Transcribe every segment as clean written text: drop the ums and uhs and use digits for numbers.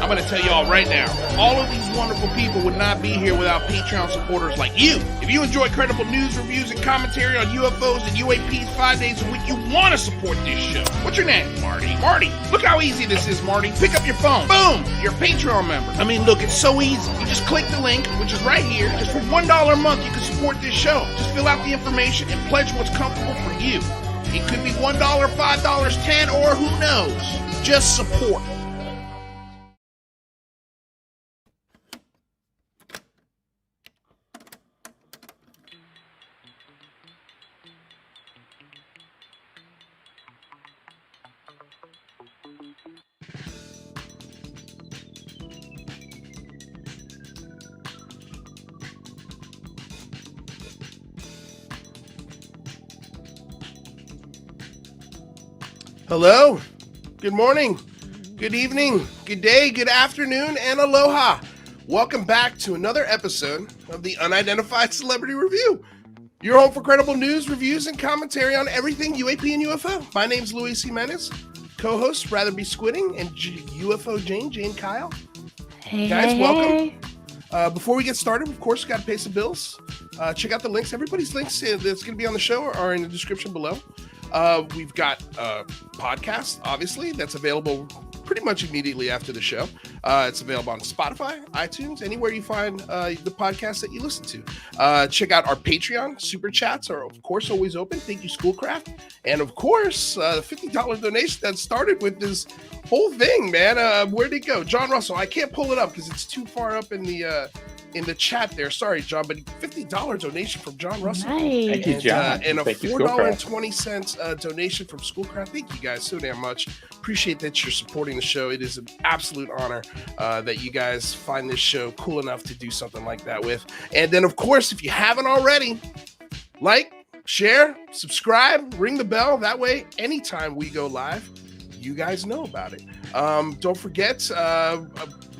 I'm going to tell you all right now, all of these wonderful people would not be here without Patreon supporters like you. If you enjoy credible news, reviews, and commentary on UFOs and UAPs 5 days a week, you want to support this show. What's your name? Marty. Marty, look how easy this is, Marty. Pick up your phone. Boom, you're a Patreon member. I mean, look, it's so easy. You just click the link, which is right here. Just for $1 a month, you can support this show. Just fill out the information and pledge what's comfortable for you. It could be $1, $5, $10, or who knows. Just support. Hello, good morning, good evening, good day, good afternoon, and aloha. Welcome back to another episode of the Unidentified Celebrity Review. Your home for credible news, reviews, and commentary on everything UAP and UFO. My name's Luis Jimenez, co-host Rather Be Squidding, and UFO Jane Kyle. Hey, guys, welcome. Before we get started, of course, got to pay some bills. Check out the links. Everybody's links that's going to be on the show are in the description below. We've got a podcast, obviously, that's available pretty much immediately after the show. It's available on Spotify, iTunes, anywhere you find the podcast that you listen to. Check out our Patreon. Super chats are, of course, always open. Thank you, Schoolcraft. And, of course, the $50 donation that started with this whole thing, man. Where'd it go? John Russell. I can't pull it up because it's too far up in the chat there. Sorry, John, but $50 donation from John Russell. Nice. Thank you, John. And a Thank you, $4.20 donation from Schoolcraft. Thank you guys so damn much. Appreciate that you're supporting the show. It is an absolute honor that you guys find this show cool enough to do something like that with. And then, of course, if you haven't already, like, share, subscribe, ring the bell. That way, anytime we go live, you guys know about it. Don't forget,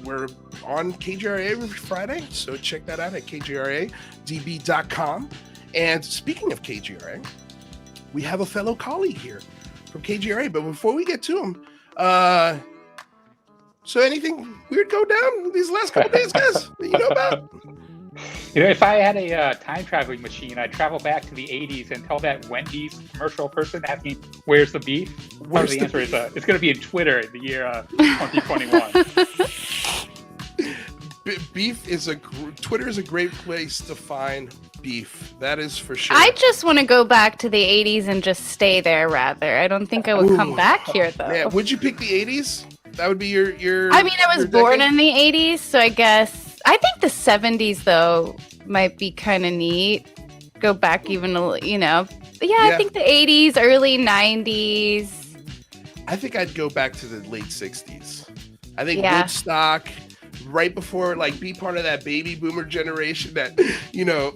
we're on KGRA every Friday, so check that out at kgradb.com. And speaking of KGRA, we have a fellow colleague here from KGRA. But before we get to him, so anything weird go down these last couple days, guys, that you know about? You know, if I had a time traveling machine, I'd travel back to the 80s and tell that Wendy's commercial person asking, "Where's the beef?" The answer is it's going to be in Twitter in the year 2021. Twitter is a great place to find beef. That is for sure. I just want to go back to the 80s and just stay there, rather. I don't think I would come back here, though. Yeah, would you pick the 80s? That would be your I mean, I was born in the 80s, so I guess... I think the 70s, though, might be kind of neat. Go back even a little, you know. But yeah, I think the 80s, early 90s. I think I'd go back to the late 60s. I think Woodstock... right before, like, be part of that baby boomer generation that, you know,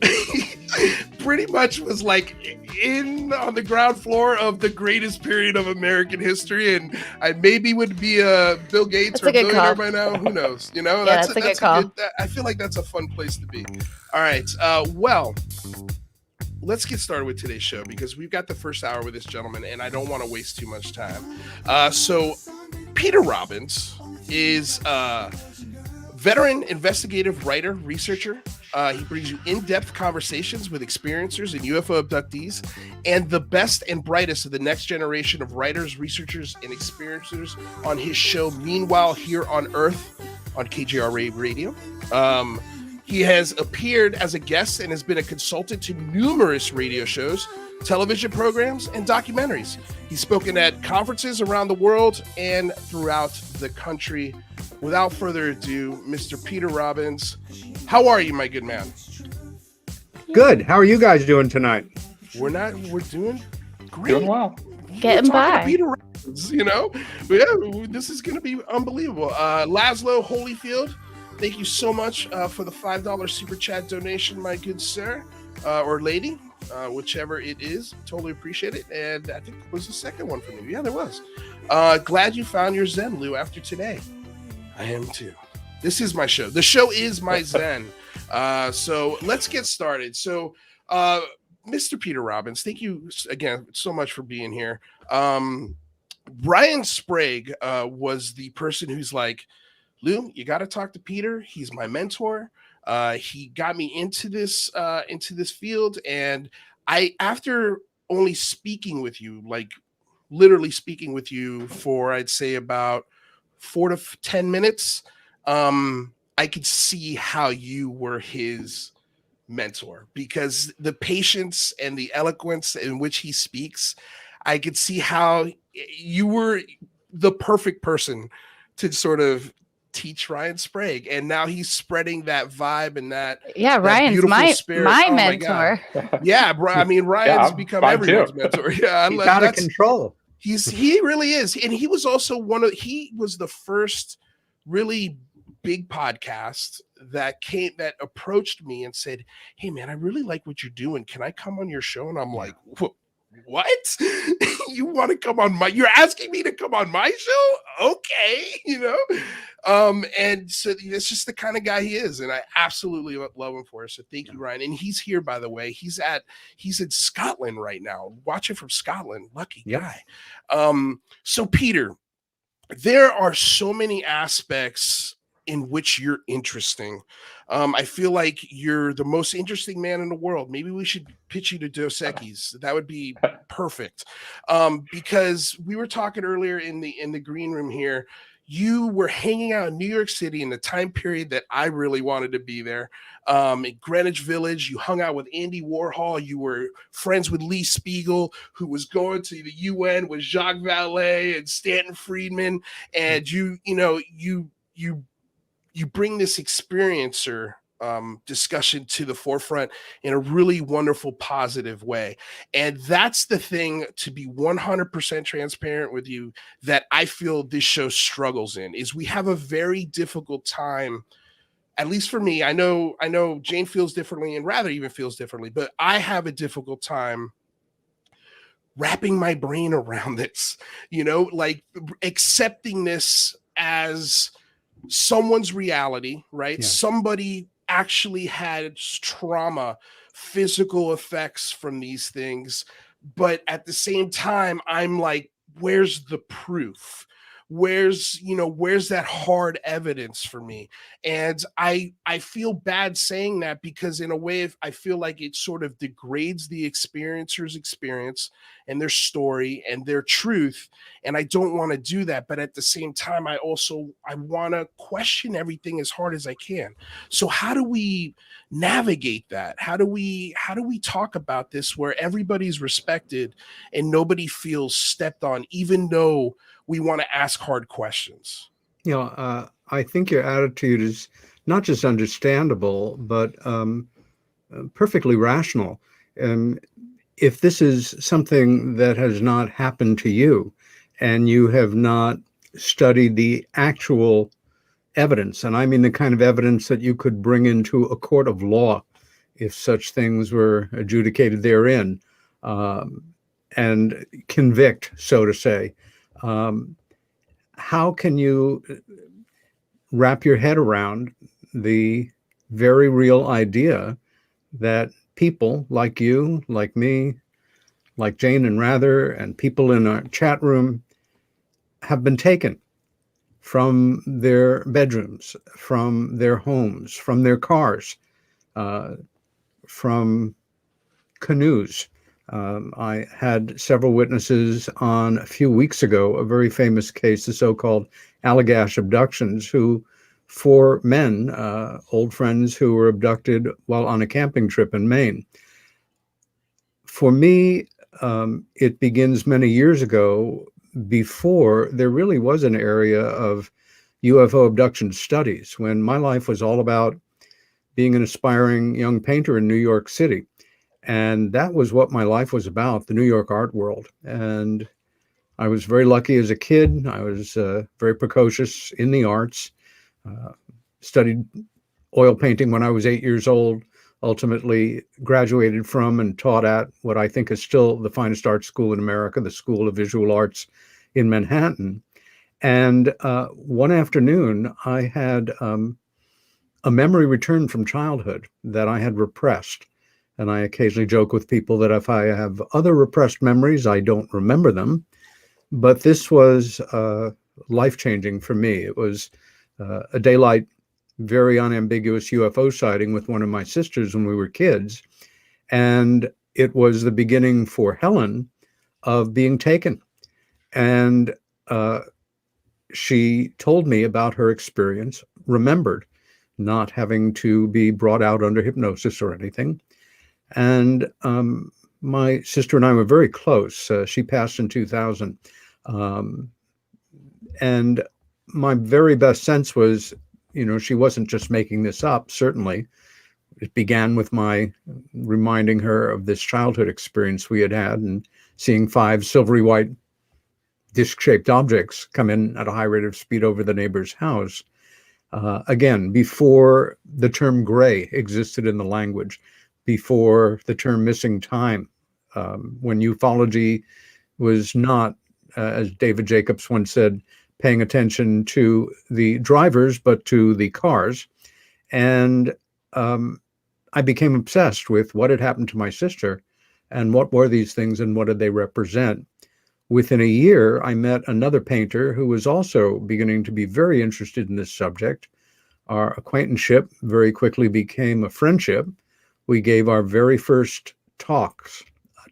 pretty much was like on the ground floor of the greatest period of American history. And I maybe would be a Bill Gates or a billionaire by now. Who knows? You know, that's a good call. I feel like that's a fun place to be. All right. Well, let's get started with today's show because we've got the first hour with this gentleman and I don't want to waste too much time. So Peter Robbins is veteran investigative writer, researcher. He brings you in-depth conversations with experiencers and UFO abductees and the best and brightest of the next generation of writers, researchers, and experiencers on his show, Meanwhile Here on Earth on KGRA Radio. He has appeared as a guest and has been a consultant to numerous radio shows, television programs, and documentaries. He's spoken at conferences around the world and throughout the country. Without further ado, Mr. Peter Robbins, how are you, my good man? Good. How are you guys doing tonight? We're doing great. Doing well. Getting by. Peter Robbins, you know? Yeah, this is going to be unbelievable. Laszlo Holyfield, thank you so much for the $5 super chat donation, my good sir, or lady, whichever it is. Totally appreciate it. And I think it was the second one from you. Yeah, there was. Glad you found your Zen, Lou, after today. I am too. This is my show. The show is my Zen. So let's get started. So, Mr. Peter Robbins, thank you again so much for being here. Brian Sprague was the person who's like, Lou, you got to talk to Peter. He's my mentor. He got me into this field, and after only speaking with you, like literally speaking with you for, I'd say, about 4 to 10 minutes, I could see how you were his mentor, because the patience and the eloquence in which he speaks, I could see how you were the perfect person to sort of teach Ryan Sprague, and now he's spreading that vibe and that Ryan's beautiful spirit. my mentor. Yeah, bro. I mean, Ryan's become everyone's mentor. Yeah, he's out of control. He really is, and he was also he was the first really big podcast that approached me and said, "Hey, man, I really like what you're doing. Can I come on your show?" And I'm like, what? You want to come on you're asking me to come on my show? Okay, and so that's just the kind of guy he is, and I absolutely love him for it. So thank you, Ryan. And he's here, by the way. He's in Scotland right now, watching from Scotland. Lucky guy. So Peter, there are so many aspects in which you're interesting. I feel like you're the most interesting man in the world. Maybe we should pitch you to Dos Equis. That would be perfect. Because we were talking earlier in the green room here, you were hanging out in New York City in the time period that I really wanted to be there. In Greenwich Village, you hung out with Andy Warhol. You were friends with Lee Spiegel, who was going to the UN with Jacques Vallée and Stanton Friedman. And you bring this experiencer discussion to the forefront in a really wonderful, positive way. And that's the thing, to be 100% transparent with you, that I feel this show struggles in, is we have a very difficult time, at least for me. I know Jane feels differently, and Rather even feels differently, but I have a difficult time wrapping my brain around this, like accepting this as someone's reality, right? Yeah. Somebody actually had trauma, physical effects from these things. But at the same time, I'm like, where's the proof? Where's that hard evidence for me? And I feel bad saying that, because in a way, I feel like it sort of degrades the experiencer's experience and their story and their truth. And I don't want to do that. But at the same time, I want to question everything as hard as I can. So how do we navigate that? How do we talk about this where everybody's respected and nobody feels stepped on, even though we want to ask hard questions? I think your attitude is not just understandable, but perfectly rational. If this is something that has not happened to you, and you have not studied the actual evidence, and I mean the kind of evidence that you could bring into a court of law if such things were adjudicated therein, and convict, so to say, how can you wrap your head around the very real idea that people like you, like me, like Jane and Rather, and people in our chat room have been taken from their bedrooms, from their homes, from their cars, from canoes? I had several witnesses on a few weeks ago, a very famous case, the so-called Allagash abductions, who 4 men, old friends who were abducted while on a camping trip in Maine. For me, it begins many years ago, before there really was an area of UFO abduction studies, when my life was all about being an aspiring young painter in New York City. And that was what my life was about, the New York art world. And I was very lucky as a kid. I was very precocious in the arts, studied oil painting when I was 8 years old, ultimately graduated from and taught at what I think is still the finest art school in America, the School of Visual Arts in Manhattan. And one afternoon, I had a memory return from childhood that I had repressed. And I occasionally joke with people that if I have other repressed memories, I don't remember them. But this was life-changing for me. It was a daylight, very unambiguous UFO sighting with one of my sisters when we were kids. And it was the beginning for Helen of being taken. And she told me about her experience, remembered not having to be brought out under hypnosis or anything. And my sister and I were very close. She passed in 2000. And my very best sense was, she wasn't just making this up, certainly. It began with my reminding her of this childhood experience we had had and seeing 5 silvery white disc-shaped objects come in at a high rate of speed over the neighbor's house. Again, before the term gray existed in the language, before the term missing time, when ufology was not, as David Jacobs once said, paying attention to the drivers, but to the cars. And I became obsessed with what had happened to my sister and what were these things and what did they represent. Within a year, I met another painter who was also beginning to be very interested in this subject. Our acquaintanceship very quickly became a friendship. We gave our very first talks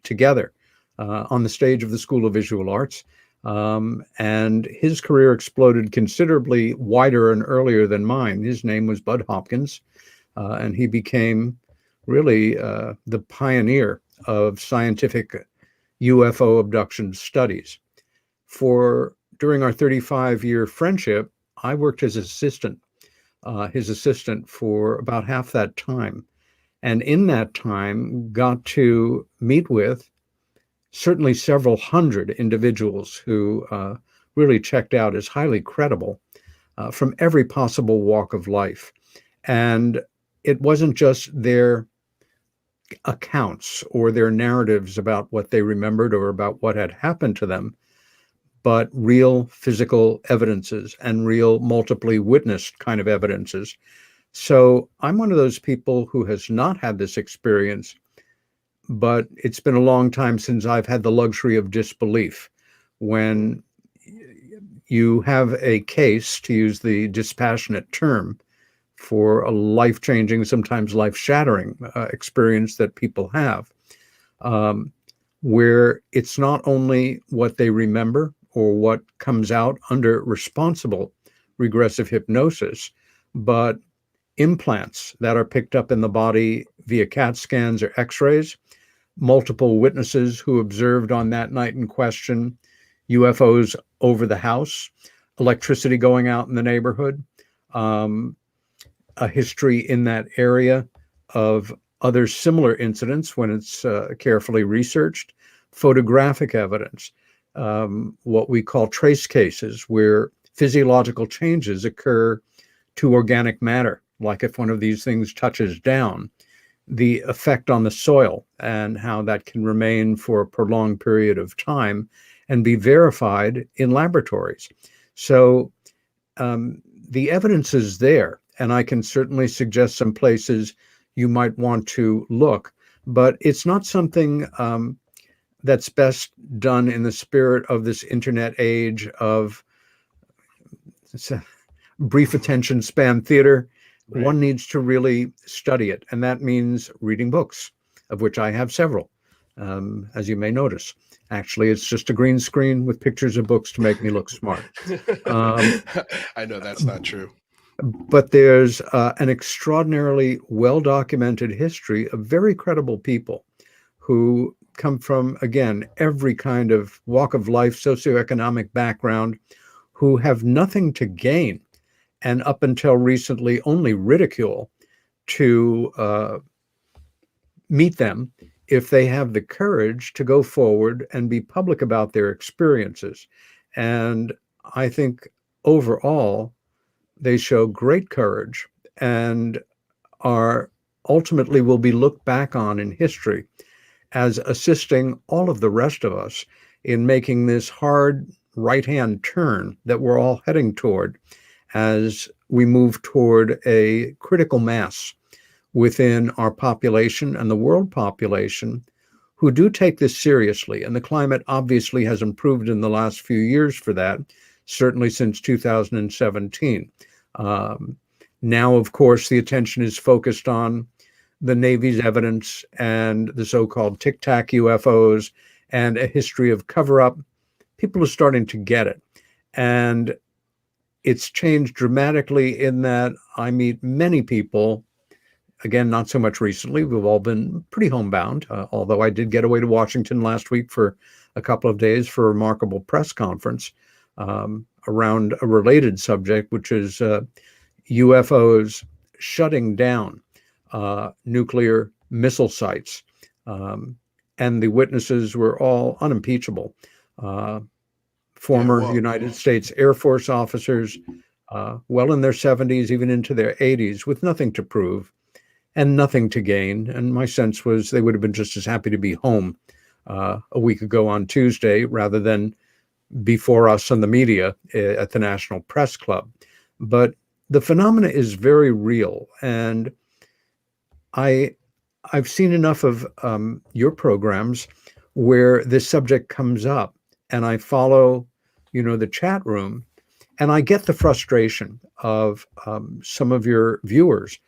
together on the stage of the School of Visual Arts. And his career exploded considerably wider and earlier than mine. His name was Bud Hopkins, and he became really the pioneer of scientific UFO abduction studies. During our 35-year friendship, I worked as his assistant for about half that time. And in that time, got to meet with certainly several hundred individuals who really checked out as highly credible from every possible walk of life. And it wasn't just their accounts or their narratives about what they remembered or about what had happened to them, but real physical evidences and real multiply witnessed kind of evidences. So I'm one of those people who has not had this experience, but it's been a long time since I've had the luxury of disbelief. When you have a case, to use the dispassionate term, for a life-changing, sometimes life-shattering experience that people have, where it's not only what they remember or what comes out under responsible regressive hypnosis, but implants that are picked up in the body via CAT scans or X-rays, multiple witnesses who observed on that night in question UFOs over the house, electricity going out in the neighborhood, a history in that area of other similar incidents when it's carefully researched, photographic evidence, what we call trace cases, where physiological changes occur to organic matter, like if one of these things touches down, the effect on the soil and how that can remain for a prolonged period of time and be verified in laboratories. So the evidence is there, and I can certainly suggest some places you might want to look, but it's not something that's best done in the spirit of this internet age of brief attention span theater. Right. One needs to really study it, and that means reading books, of which I have several, as you may notice. Actually, it's just a green screen with pictures of books to make me look smart. I know that's not true. But there's an extraordinarily well-documented history of very credible people who come from, again, every kind of walk of life, socioeconomic background, who have nothing to gain, and up until recently only ridicule, to meet them if they have the courage to go forward and be public about their experiences. And I think overall, they show great courage and are ultimately will be looked back on in history as assisting all of the rest of us in making this hard right-hand turn that we're all heading toward as we move toward a critical mass within our population and the world population who do take this seriously. And the climate obviously has improved in the last few years for that, certainly since 2017. Now, of course, the attention is focused on the Navy's evidence and the so-called Tic Tac UFOs and a history of cover-up. People are starting to get it. And it's changed dramatically in that I meet many people, again, not so much recently. We've all been pretty homebound, although I did get away to Washington last week for a couple of days for a remarkable press conference around a related subject, which is UFOs shutting down nuclear missile sites. And the witnesses were all unimpeachable. Former United States Air Force officers, well in their 70s, even into their 80s, with nothing to prove and nothing to gain. And my sense was they would have been just as happy to be home a week ago on Tuesday rather than before us on the media at the National Press Club. But the phenomena is very real. And I've seen enough of your programs where this subject comes up, and I follow, the chat room, and I get the frustration of some of your viewers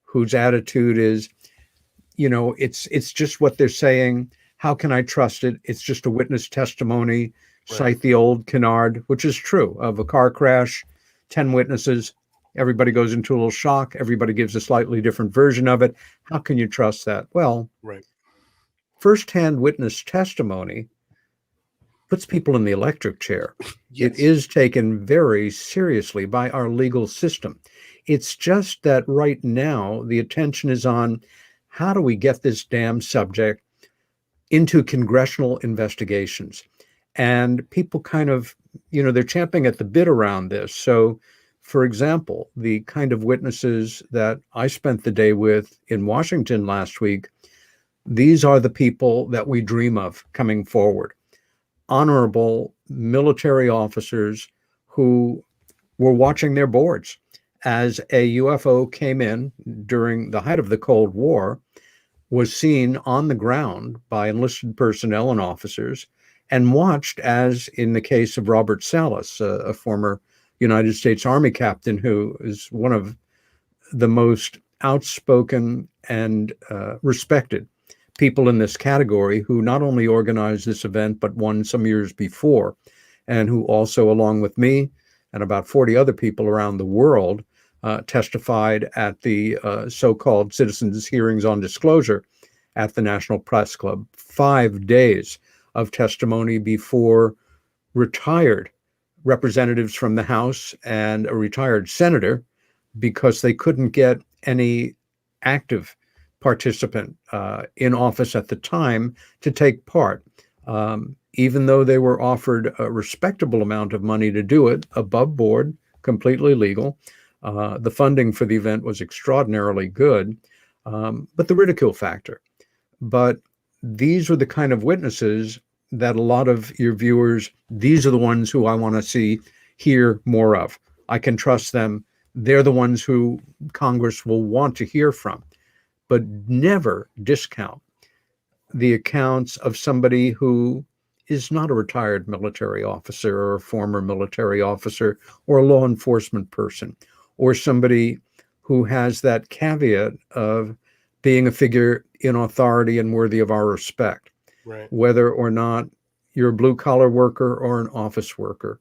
whose attitude is, it's just what they're saying. How can I trust it? It's just a witness testimony. Right. Cite the old canard, which is true, of a car crash, 10 witnesses. Everybody goes into a little shock. Everybody gives a slightly different version of it. How can you trust that? Well, right. Firsthand witness testimony puts people in the electric chair. Yes. It is taken very seriously by our legal system. It's just that right now, the attention is on how do we get this damn subject into congressional investigations? And people kind of, they're champing at the bit around this. So, for example, the kind of witnesses that I spent the day with in Washington last week, these are the people that we dream of coming forward. Honorable military officers who were watching their boards as a UFO came in during the height of the Cold War, was seen on the ground by enlisted personnel and officers, and watched as, in the case of Robert Salas, a former United States Army captain who is one of the most outspoken and respected people in this category, who not only organized this event, but won some years before, and who also, along with me and about 40 other people around the world, testified at the so-called citizens' hearings on disclosure at the National Press Club. 5 days of testimony before retired representatives from the House and a retired senator, because they couldn't get any active participant in office at the time to take part, even though they were offered a respectable amount of money to do it, above board, completely legal. The funding for the event was extraordinarily good, but the ridicule factor. But these were the kind of witnesses that a lot of your viewers, these are the ones who I want to hear more of. I can trust them. They're the ones who Congress will want to hear from. But never discount the accounts of somebody who is not a retired military officer or a former military officer or a law enforcement person, or somebody who has that caveat of being a figure in authority and worthy of our respect, right, whether or not you're a blue-collar worker or an office worker,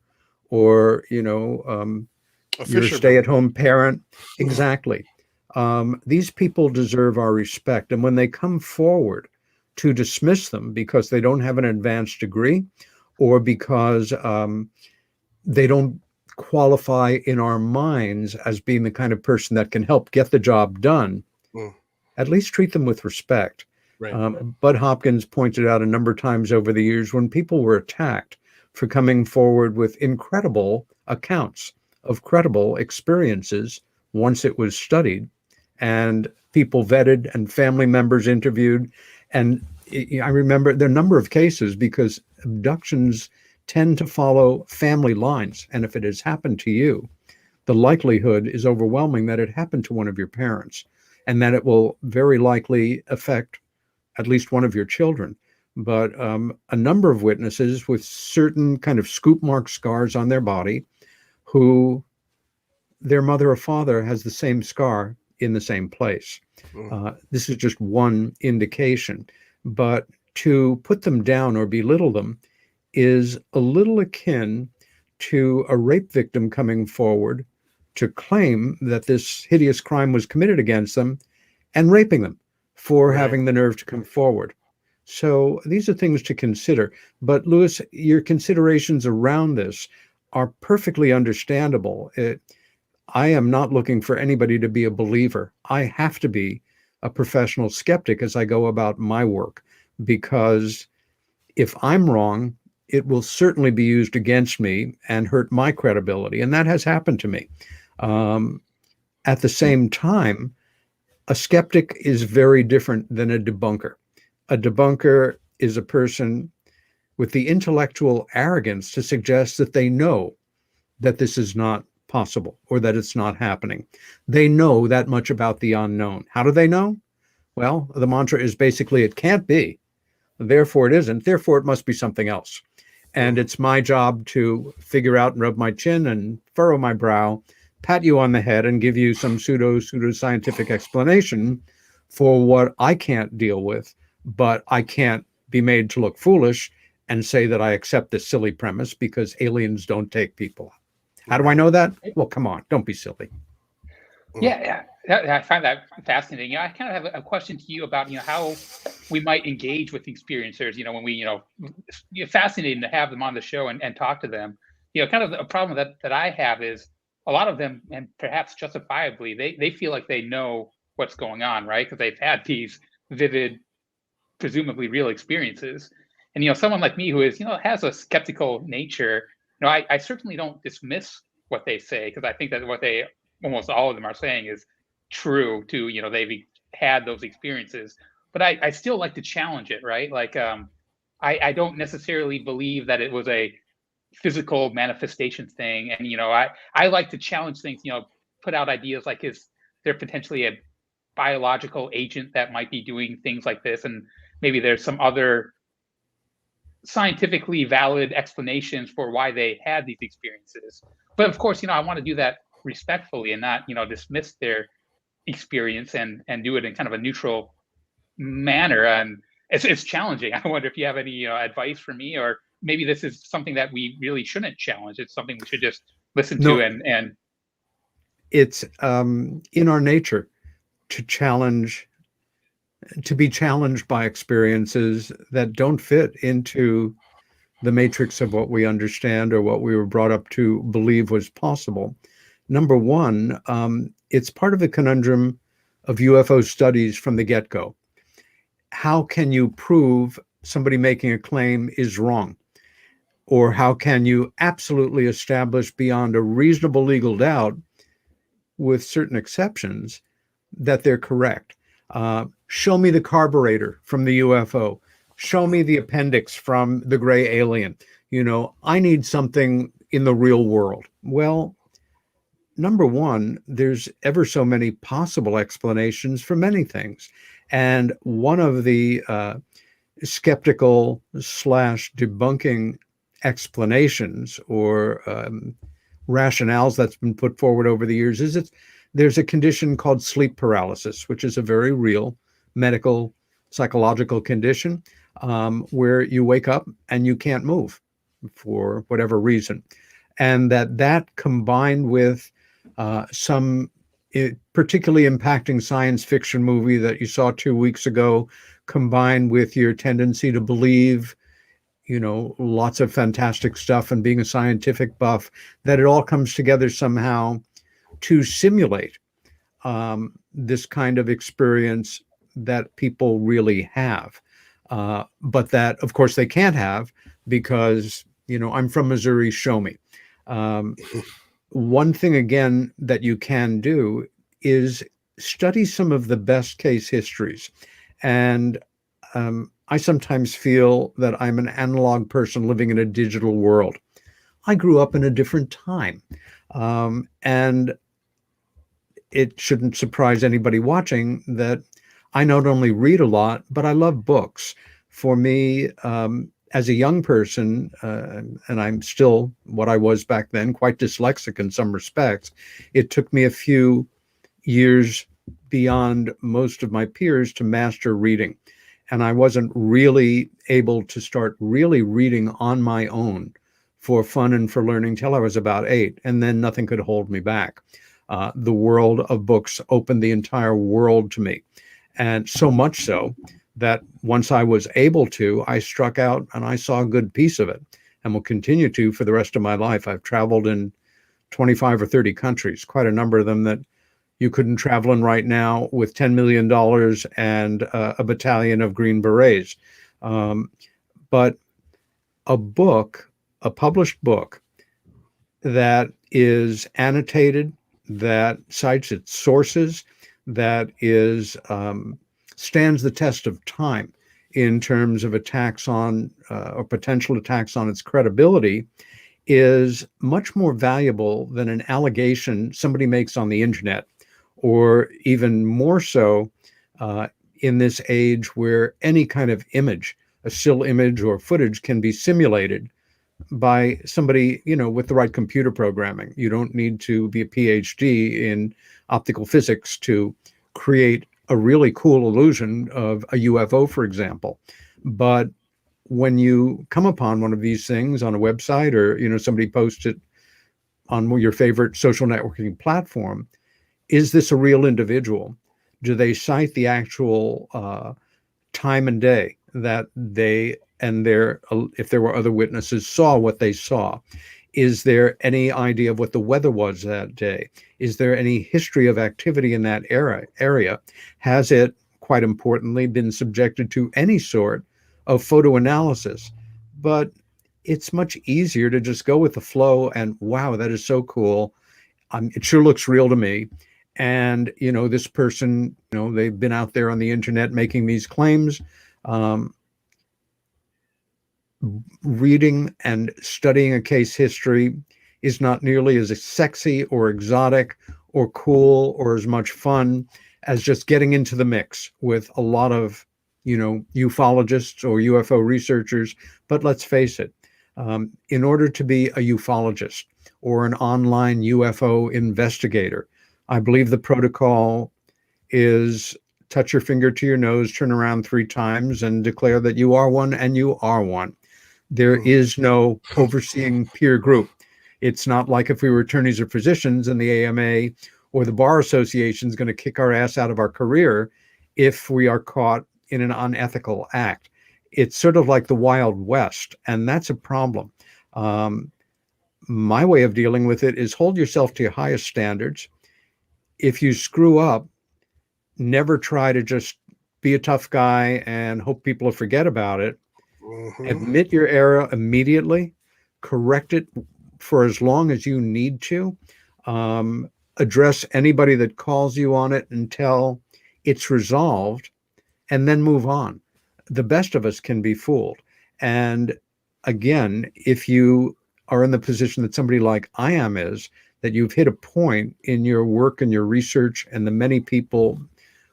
or, you're a stay-at-home parent. Exactly. These people deserve our respect. And when they come forward to dismiss them because they don't have an advanced degree, or because they don't qualify in our minds as being the kind of person that can help get the job done, at least treat them with respect. Right. Bud Hopkins pointed out a number of times over the years when people were attacked for coming forward with incredible accounts of credible experiences once it was studied and people vetted and family members interviewed. And I remember there are a number of cases, because abductions tend to follow family lines. And if it has happened to you, the likelihood is overwhelming that it happened to one of your parents, and that it will very likely affect at least one of your children. But a number of witnesses with certain kind of scoop mark scars on their body who their mother or father has the same scar in the same place. This is just one indication. But to put them down or belittle them is a little akin to a rape victim coming forward to claim that this hideous crime was committed against them and raping them for having the nerve to come forward. So these are things to consider. But Luis, your considerations around this are perfectly understandable. I am not looking for anybody to be a believer. I have to be a professional skeptic as I go about my work, because if I'm wrong, it will certainly be used against me and hurt my credibility. And that has happened to me. At the same time, a skeptic is very different than a debunker. A debunker is a person with the intellectual arrogance to suggest that they know that this is not possible or that it's not happening. They know that much about the unknown. How do they know? Well, the mantra is basically, it can't be, therefore it isn't, therefore it must be something else. And it's my job to figure out and rub my chin and furrow my brow, pat you on the head and give you some pseudo-scientific explanation for what I can't deal with, but I can't be made to look foolish and say that I accept this silly premise because aliens don't take people. How do I know that? Well, come on, don't be silly. Yeah, I find that fascinating. I kind of have a question to you about, how we might engage with the experiencers, when we, fascinating to have them on the show and talk to them. Kind of a problem that I have is a lot of them, and perhaps justifiably, they feel like they know what's going on, right? Because they've had these vivid, presumably real experiences. And, someone like me who is, has a skeptical nature, I certainly don't dismiss what they say, because I think that what they, almost all of them are saying is true to, they've had those experiences. But I still like to challenge it, right? Like, I don't necessarily believe that it was a physical manifestation thing. And, I like to challenge things, put out ideas like, is there potentially a biological agent that might be doing things like this? And maybe there's some other scientifically valid explanations for why they had these experiences. But of course, I want to do that respectfully and not, dismiss their experience and do it in kind of a neutral manner. And it's challenging. I wonder if you have any advice for me, or maybe this is something that we really shouldn't challenge. It's something we should just listen to and it's in our nature to be challenged by experiences that don't fit into the matrix of what we understand or what we were brought up to believe was possible. Number one, it's part of the conundrum of UFO studies from the get-go. How can you prove somebody making a claim is wrong? Or how can you absolutely establish beyond a reasonable legal doubt, with certain exceptions, that they're correct? Show me the carburetor from the UFO. Show me the appendix from the gray alien. I need something in the real world. Well, number one, there's ever so many possible explanations for many things. And one of the skeptical / debunking explanations or rationales that's been put forward over the years is there's a condition called sleep paralysis, which is a very real medical, psychological condition where you wake up and you can't move for whatever reason. And that combined with some particularly impacting science fiction movie that you saw 2 weeks ago, combined with your tendency to believe, lots of fantastic stuff and being a scientific buff, that it all comes together somehow to simulate this kind of experience that people really have. But that, of course, they can't have because, I'm from Missouri, show me. One thing, again, that you can do is study some of the best case histories. And I sometimes feel that I'm an analog person living in a digital world. I grew up in a different time. And it shouldn't surprise anybody watching that I not only read a lot, but I love books. For me, as a young person, and I'm still what I was back then, quite dyslexic in some respects, it took me a few years beyond most of my peers to master reading. And I wasn't really able to start really reading on my own for fun and for learning till I was about 8. And then nothing could hold me back. The world of books opened the entire world to me. And so much so that once I was able to, I struck out and I saw a good piece of it and will continue to for the rest of my life. I've traveled in 25 or 30 countries, quite a number of them that you couldn't travel in right now with $10 million and a battalion of Green Berets. But a book, a published book that is annotated, that cites its sources, that is stands the test of time in terms of attacks on or potential attacks on its credibility, is much more valuable than an allegation somebody makes on the internet, or even more so in this age where any kind of image, a still image or footage, can be simulated by somebody, with the right computer programming. You don't need to be a PhD in optical physics to create a really cool illusion of a UFO, for example. But when you come upon one of these things on a website, or somebody posts it on your favorite social networking platform, is this a real individual? Do they cite the actual time and day that they and if there were other witnesses, saw what they saw? Is there any idea of what the weather was that day? Is there any history of activity in that area? Has it, quite importantly, been subjected to any sort of photo analysis? But it's much easier to just go with the flow and, wow, that is so cool. It sure looks real to me. And, this person, they've been out there on the internet making these claims. Reading and studying a case history is not nearly as sexy or exotic or cool or as much fun as just getting into the mix with a lot of, ufologists or UFO researchers. But let's face it, in order to be a ufologist or an online UFO investigator, I believe the protocol is touch your finger to your nose, turn around 3 times, and declare that you are one, and you are one. There is no overseeing peer group. It's not like if we were attorneys or physicians and the AMA or the Bar Association is going to kick our ass out of our career if we are caught in an unethical act. It's sort of like the Wild West, and that's a problem. My way of dealing with it is hold yourself to your highest standards. If you screw up, never try to just be a tough guy and hope people will forget about it. Admit your error immediately, correct it for as long as you need to, address anybody that calls you on it until it's resolved, and then move on. The best of us can be fooled. And again, if you are in the position that somebody like I am is, that you've hit a point in your work and your research and the many people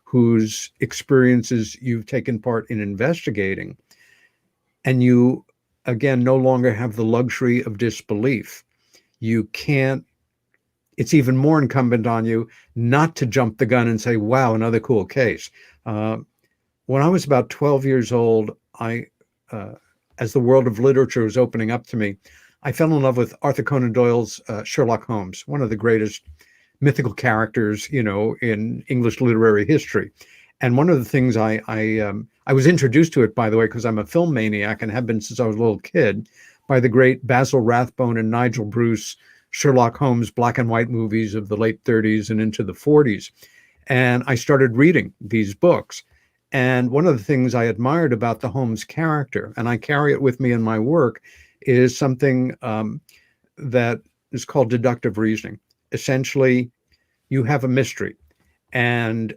whose experiences you've taken part in investigating, and you, again, no longer have the luxury of disbelief, you can't, it's even more incumbent on you not to jump the gun and say, wow, another cool case. When I was about 12 years old, as the world of literature was opening up to me, I fell in love with Arthur Conan Doyle's Sherlock Holmes, one of the greatest mythical characters, in English literary history. And one of the things I was introduced to it, by the way, because I'm a film maniac and have been since I was a little kid, by the great Basil Rathbone and Nigel Bruce Sherlock Holmes black and white movies of the late 30s and into the 40s. And I started reading these books. And one of the things I admired about the Holmes character, and I carry it with me in my work, is something that is called deductive reasoning. Essentially, you have a mystery, and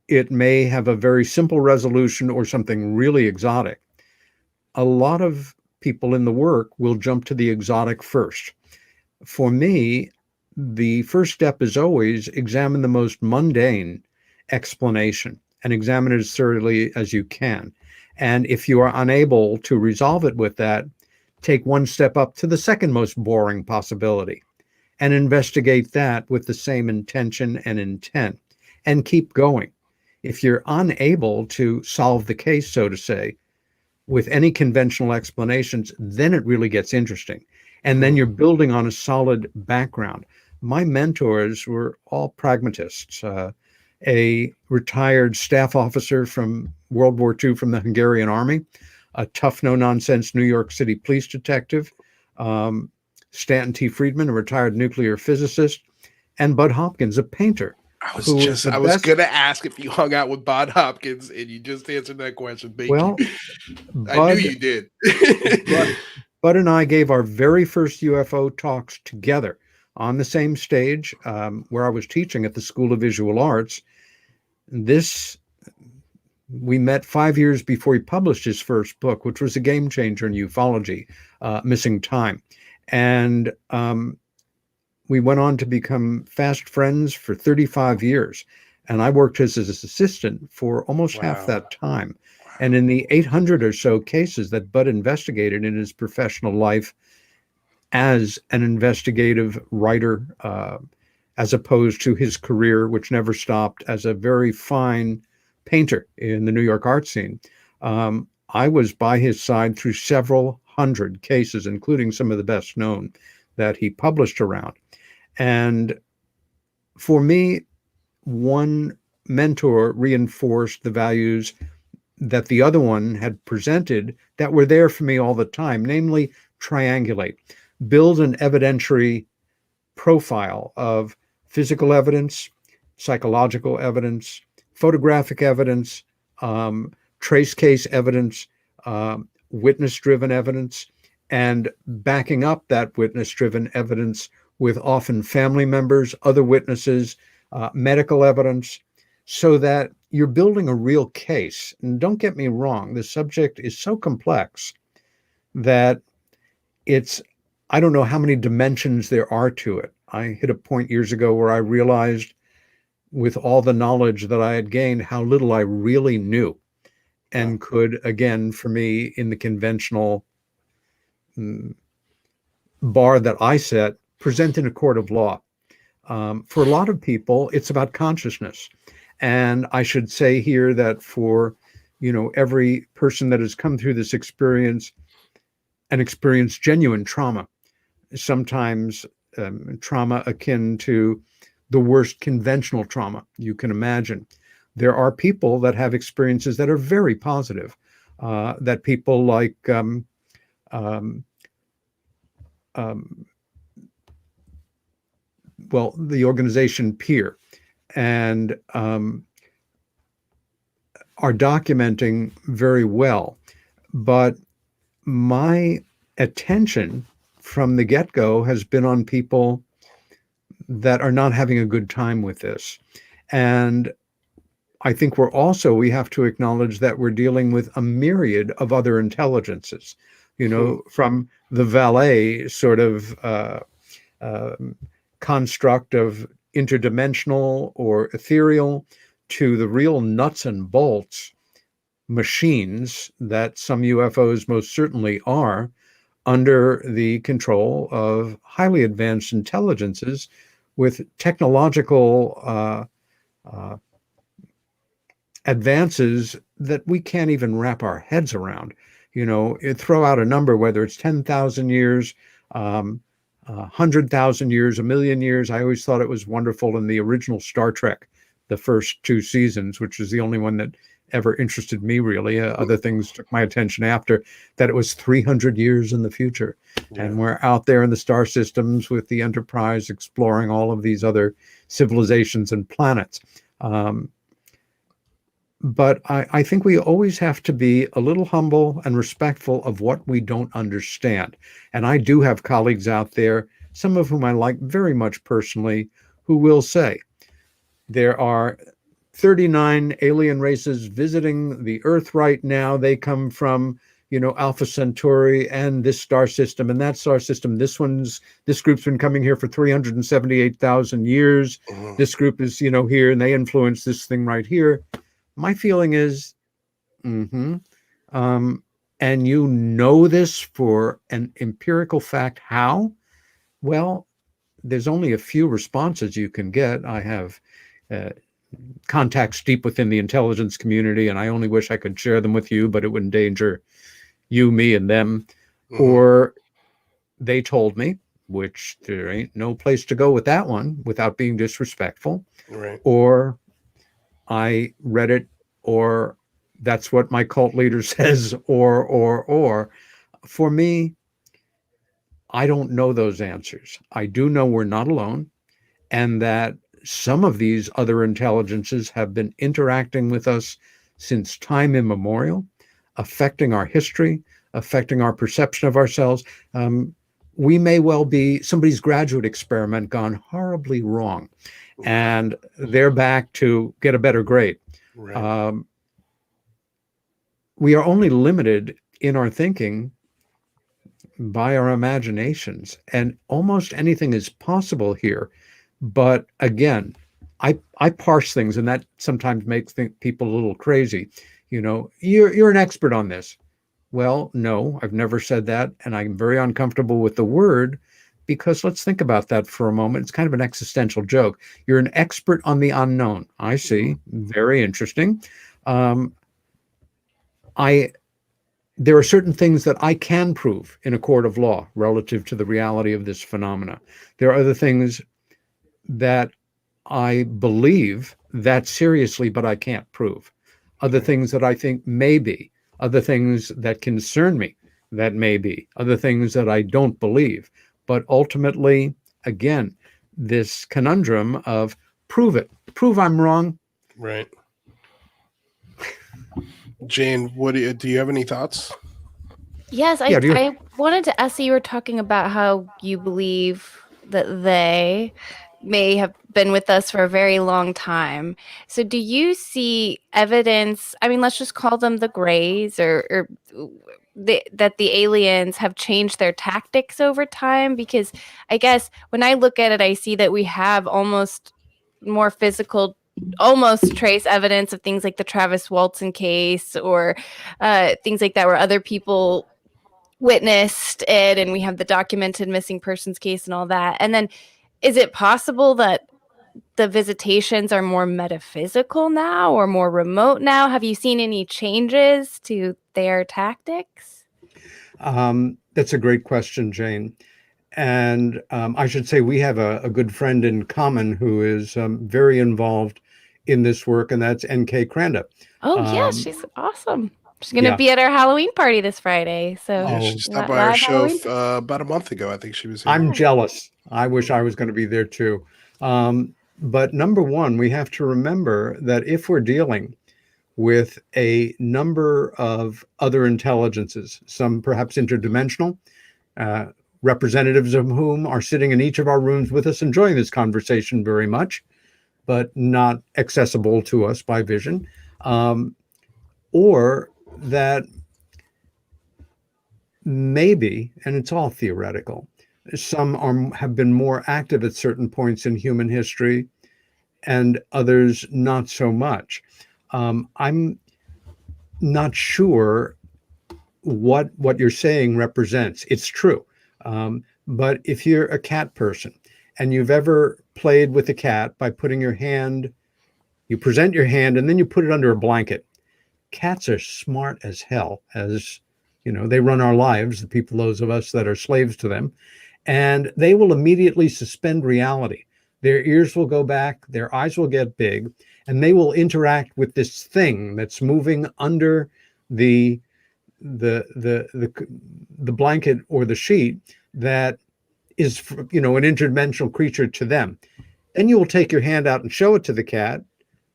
it may have a very simple resolution or something really exotic. A lot of people in the work will jump to the exotic first. For me, the first step is always examine the most mundane explanation and examine it as thoroughly as you can. And if you are unable to resolve it with that, take one step up to the second most boring possibility and investigate that with the same intention and intent, and keep going. If you're unable to solve the case, so to say, with any conventional explanations, then it really gets interesting. And then you're building on a solid background. My mentors were all pragmatists. A retired staff officer from World War II from the Hungarian army, a tough, no-nonsense New York City police detective, Stanton T. Friedman, a retired nuclear physicist, and Bud Hopkins, a painter. I was gonna ask if you hung out with Bud Hopkins, and you just answered that question. Thank you. I knew you did. Bud and I gave our very first UFO talks together on the same stage where I was teaching at the School of Visual Arts. We met 5 years before he published his first book, which was a game changer in ufology, Missing Time. And we went on to become fast friends for 35 years. And I worked as his assistant for almost half that time. And in the 800 or so cases that Bud investigated in his professional life as an investigative writer, as opposed to his career, which never stopped, as a very fine painter in the New York art scene, I was by his side through several hundred cases, including some of the best known that he published around. And for me, one mentor reinforced the values that the other one had presented that were there for me all the time, namely triangulate, build an evidentiary profile of physical evidence, psychological evidence, photographic evidence, trace case evidence, witness-driven evidence, and backing up that witness-driven evidence with often family members, other witnesses, medical evidence, so that you're building a real case. And don't get me wrong, the subject is so complex that I don't know how many dimensions there are to it. I hit a point years ago where I realized, with all the knowledge that I had gained, how little I really knew, and could, again, for me, in the conventional bar that I set, present in a court of law. For a lot of people, it's about consciousness. And I should say here that for, every person that has come through this experience and experienced genuine trauma, sometimes trauma akin to the worst conventional trauma you can imagine. There are people that have experiences that are very positive, that people like the organization PEER and are documenting very well. But my attention from the get-go has been on people that are not having a good time with this. And I think we have to acknowledge that we're dealing with a myriad of other intelligences, from the valet sort of construct of interdimensional or ethereal to the real nuts and bolts machines that some UFOs most certainly are, under the control of highly advanced intelligences with technological advances that we can't even wrap our heads around. Throw out a number, whether it's 10,000 years, 100,000 years, 1,000,000 years. I always thought it was wonderful in the original Star Trek, the first 2 seasons, which is the only one that ever interested me, really. Other things took my attention after that. It was 300 years in the future. Yeah. And we're out there in the star systems with the Enterprise exploring all of these other civilizations and planets. But I think we always have to be a little humble and respectful of what we don't understand. And I do have colleagues out there, some of whom I like very much personally, who will say there are 39 alien races visiting the Earth right now. They come from, Alpha Centauri and this star system and that star system. This group's been coming here for 378,000 years. Mm-hmm. This group is, here, and they influence this thing right here. My feeling is, and you know this for an empirical fact, how? Well, there's only a few responses you can get. I have contacts deep within the intelligence community, and I only wish I could share them with you, but it would endanger you, me, and them. Mm-hmm. Or they told me, which there ain't no place to go with that one without being disrespectful. Right. Or I read it, or that's what my cult leader says, or. For me, I don't know those answers. I do know we're not alone, and that some of these other intelligences have been interacting with us since time immemorial, affecting our history, affecting our perception of ourselves. We may well be somebody's graduate experiment gone horribly wrong, and they're back to get a better grade. Right. We are only limited in our thinking by our imaginations, and almost anything is possible here. But again, I parse things, and that sometimes makes people a little crazy. You know, you're an expert on this. Well, no, I've never said that, and I'm very uncomfortable with the word, because let's think about that for a moment. It's kind of an existential joke. You're an expert on the unknown. I see. Very interesting. There are certain things that I can prove in a court of law relative to the reality of this phenomena. There are other things that I believe that seriously, but I can't prove. Other things that I think may be. Other things that concern me that may be. Other things that I don't believe. But ultimately, again, this conundrum of prove it. Prove I'm wrong. Right. Jane, what do you have any thoughts? Yes, I wanted to ask you were talking about how you believe that they may have been with us for a very long time. So do you see evidence, I mean, let's just call them the grays, or that the aliens have changed their tactics over time? Because I guess when I look at it, I see that we have almost more physical, almost trace evidence of things like the Travis Walton case, or things like that, where other people witnessed it, and we have the documented missing persons case and all that. And then is it possible that the visitations are more metaphysical now, or more remote now? Have you seen any changes to their tactics? That's a great question, Jane. And I should say we have a good friend in common who is very involved in this work, and that's N.K. Cranda. Oh, yeah, she's awesome. She's going to be at our Halloween party this Friday. So she stopped by our show about a month ago. I think she was here. I'm jealous. I wish I was going to be there too. But number one, we have to remember that if we're dealing with a number of other intelligences, some perhaps interdimensional, representatives of whom are sitting in each of our rooms with us, enjoying this conversation very much, but not accessible to us by vision, or that maybe, and it's all theoretical, some have been more active at certain points in human history and others not so much. I'm not sure what you're saying represents. It's true. But if you're a cat person and you've ever played with a cat by putting your hand, you present your hand and then you put it under a blanket. Cats are smart as hell, as you know, they run our lives, the people, those of us that are slaves to them, and they will immediately suspend reality. Their ears will go back, their eyes will get big, and they will interact with this thing that's moving under the blanket or the sheet that is, you know, an interdimensional creature to them. Then you will take your hand out and show it to the cat.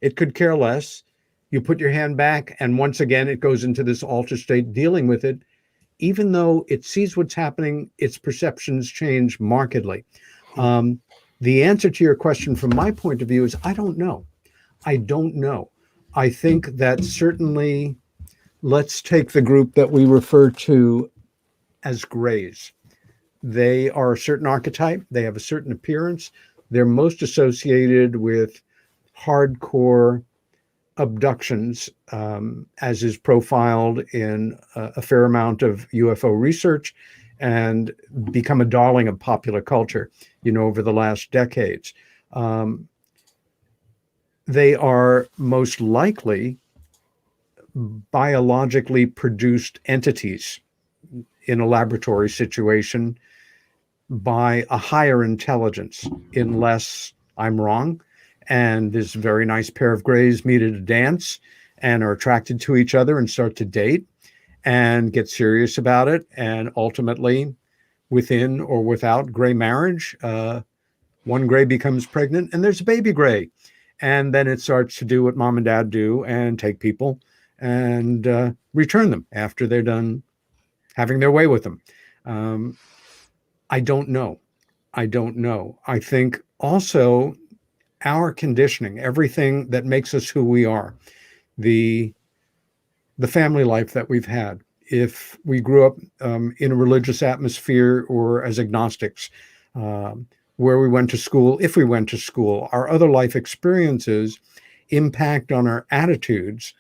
It could care less. You put your hand back, and once again, it goes into this altered state dealing with it. Even though it sees what's happening, its perceptions change markedly. The answer to your question from my point of view is I don't know. I don't know. I think that certainly, let's take the group that we refer to as grays. They are a certain archetype. They have a certain appearance. They're most associated with hardcore abductions, as is profiled in a fair amount of UFO research and become a darling of popular culture, over the last decades. They are most likely biologically produced entities in a laboratory situation by a higher intelligence, unless I'm wrong. And this very nice pair of grays meet at a dance and are attracted to each other and start to date and get serious about it. And ultimately, within or without gray marriage, one gray becomes pregnant and there's a baby gray. And then it starts to do what mom and dad do and take people and return them after they're done having their way with them. I don't know. I think also our conditioning, everything that makes us who we are, the family life that we've had, if we grew up in a religious atmosphere or as agnostics, where we went to school, if we went to school, our other life experiences impact on our attitudes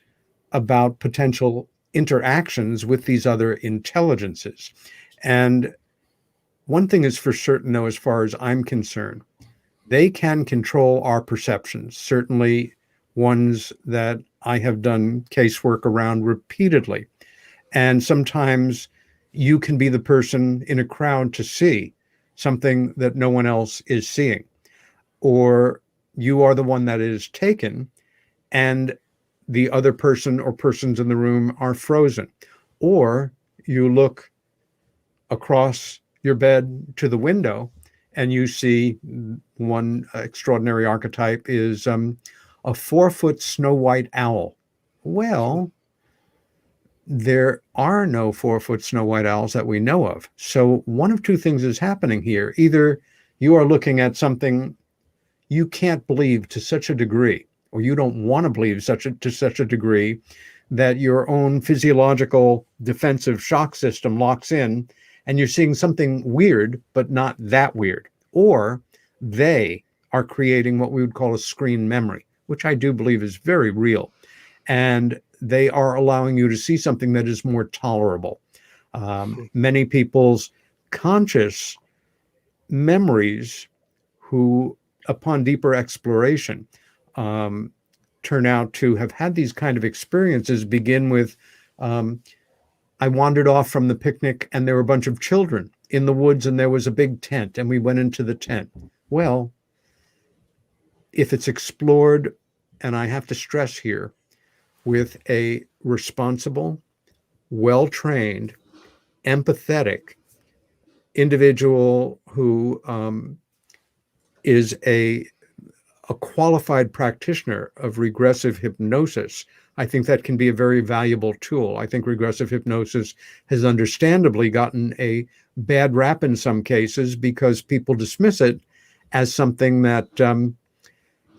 about potential interactions with these other intelligences. And one thing is for certain, though, as far as I'm concerned, they can control our perceptions, certainly ones that I have done casework around repeatedly. And sometimes you can be the person in a crowd to see something that no one else is seeing, or you are the one that is taken and the other person or persons in the room are frozen, or you look across your bed to the window and you see one extraordinary archetype is a 4-foot snow white owl. Well, there are no 4-foot snow white owls that we know of. So one of two things is happening here. Either you are looking at something you can't believe to such a degree, or you don't want to believe to such a degree that your own physiological defensive shock system locks in and you're seeing something weird, but not that weird. Or they are creating what we would call a screen memory, which I do believe is very real. And they are allowing you to see something that is more tolerable. Many people's conscious memories who, upon deeper exploration, turn out to have had these kind of experiences begin with, I wandered off from the picnic and there were a bunch of children in the woods and there was a big tent and we went into the tent. Well, if it's explored, and I have to stress here, with a responsible, well-trained, empathetic individual who is a qualified practitioner of regressive hypnosis, I think that can be a very valuable tool. I think regressive hypnosis has understandably gotten a bad rap in some cases because people dismiss it as something that,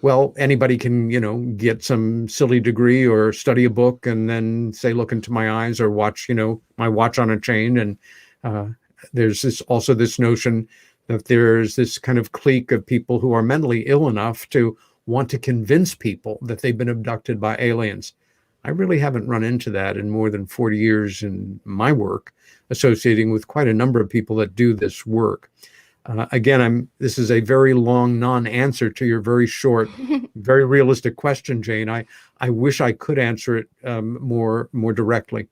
well, anybody can, get some silly degree or study a book and then say, look into my eyes or watch, my watch on a chain. And there's this notion that there's this kind of clique of people who are mentally ill enough to want to convince people that they've been abducted by aliens. I really haven't run into that in more than 40 years in my work, associating with quite a number of people that do this work. Again, this is a very long non-answer to your very short, very realistic question, Jane. I wish I could answer it more directly.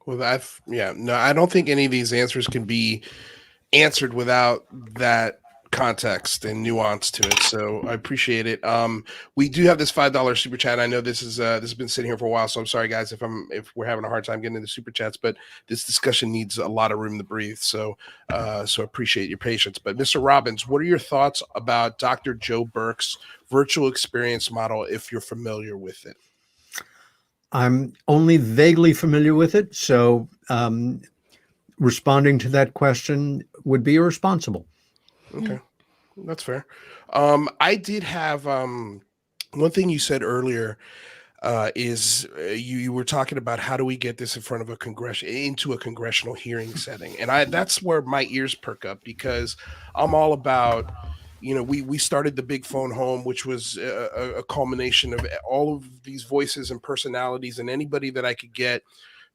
Well, I don't think any of these answers can be answered without that context and nuance to it. So I appreciate it. We do have this $5 super chat. I know this has been sitting here for a while, so I'm sorry guys if we're having a hard time getting into super chats, but this discussion needs a lot of room to breathe. So appreciate your patience. But Mr. Robbins, what are your thoughts about Dr. Joe Burke's virtual experience model, if you're familiar with it? I'm only vaguely familiar with it, so responding to that question would be irresponsible. Okay, that's fair. I did have one thing you said earlier is you were talking about how do we get this in front of into a congressional hearing setting, and that's where my ears perk up because I'm all about we started the Big Phone Home, which was a culmination of all of these voices and personalities, and anybody that I could get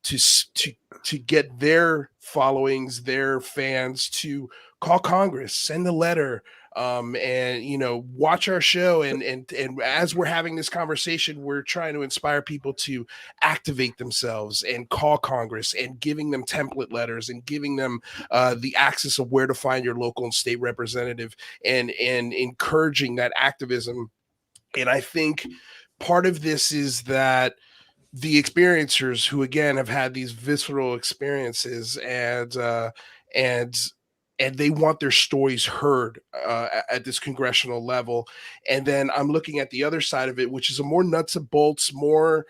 to get their followings, their fans to call Congress, send a letter, and watch our show. And as we're having this conversation, we're trying to inspire people to activate themselves and call Congress, and giving them template letters, and giving them the access of where to find your local and state representative, and encouraging that activism. And I think part of this is that the experiencers who again have had these visceral experiences, and they want their stories heard at this congressional level. And then I'm looking at the other side of it, which is a more nuts and bolts, more,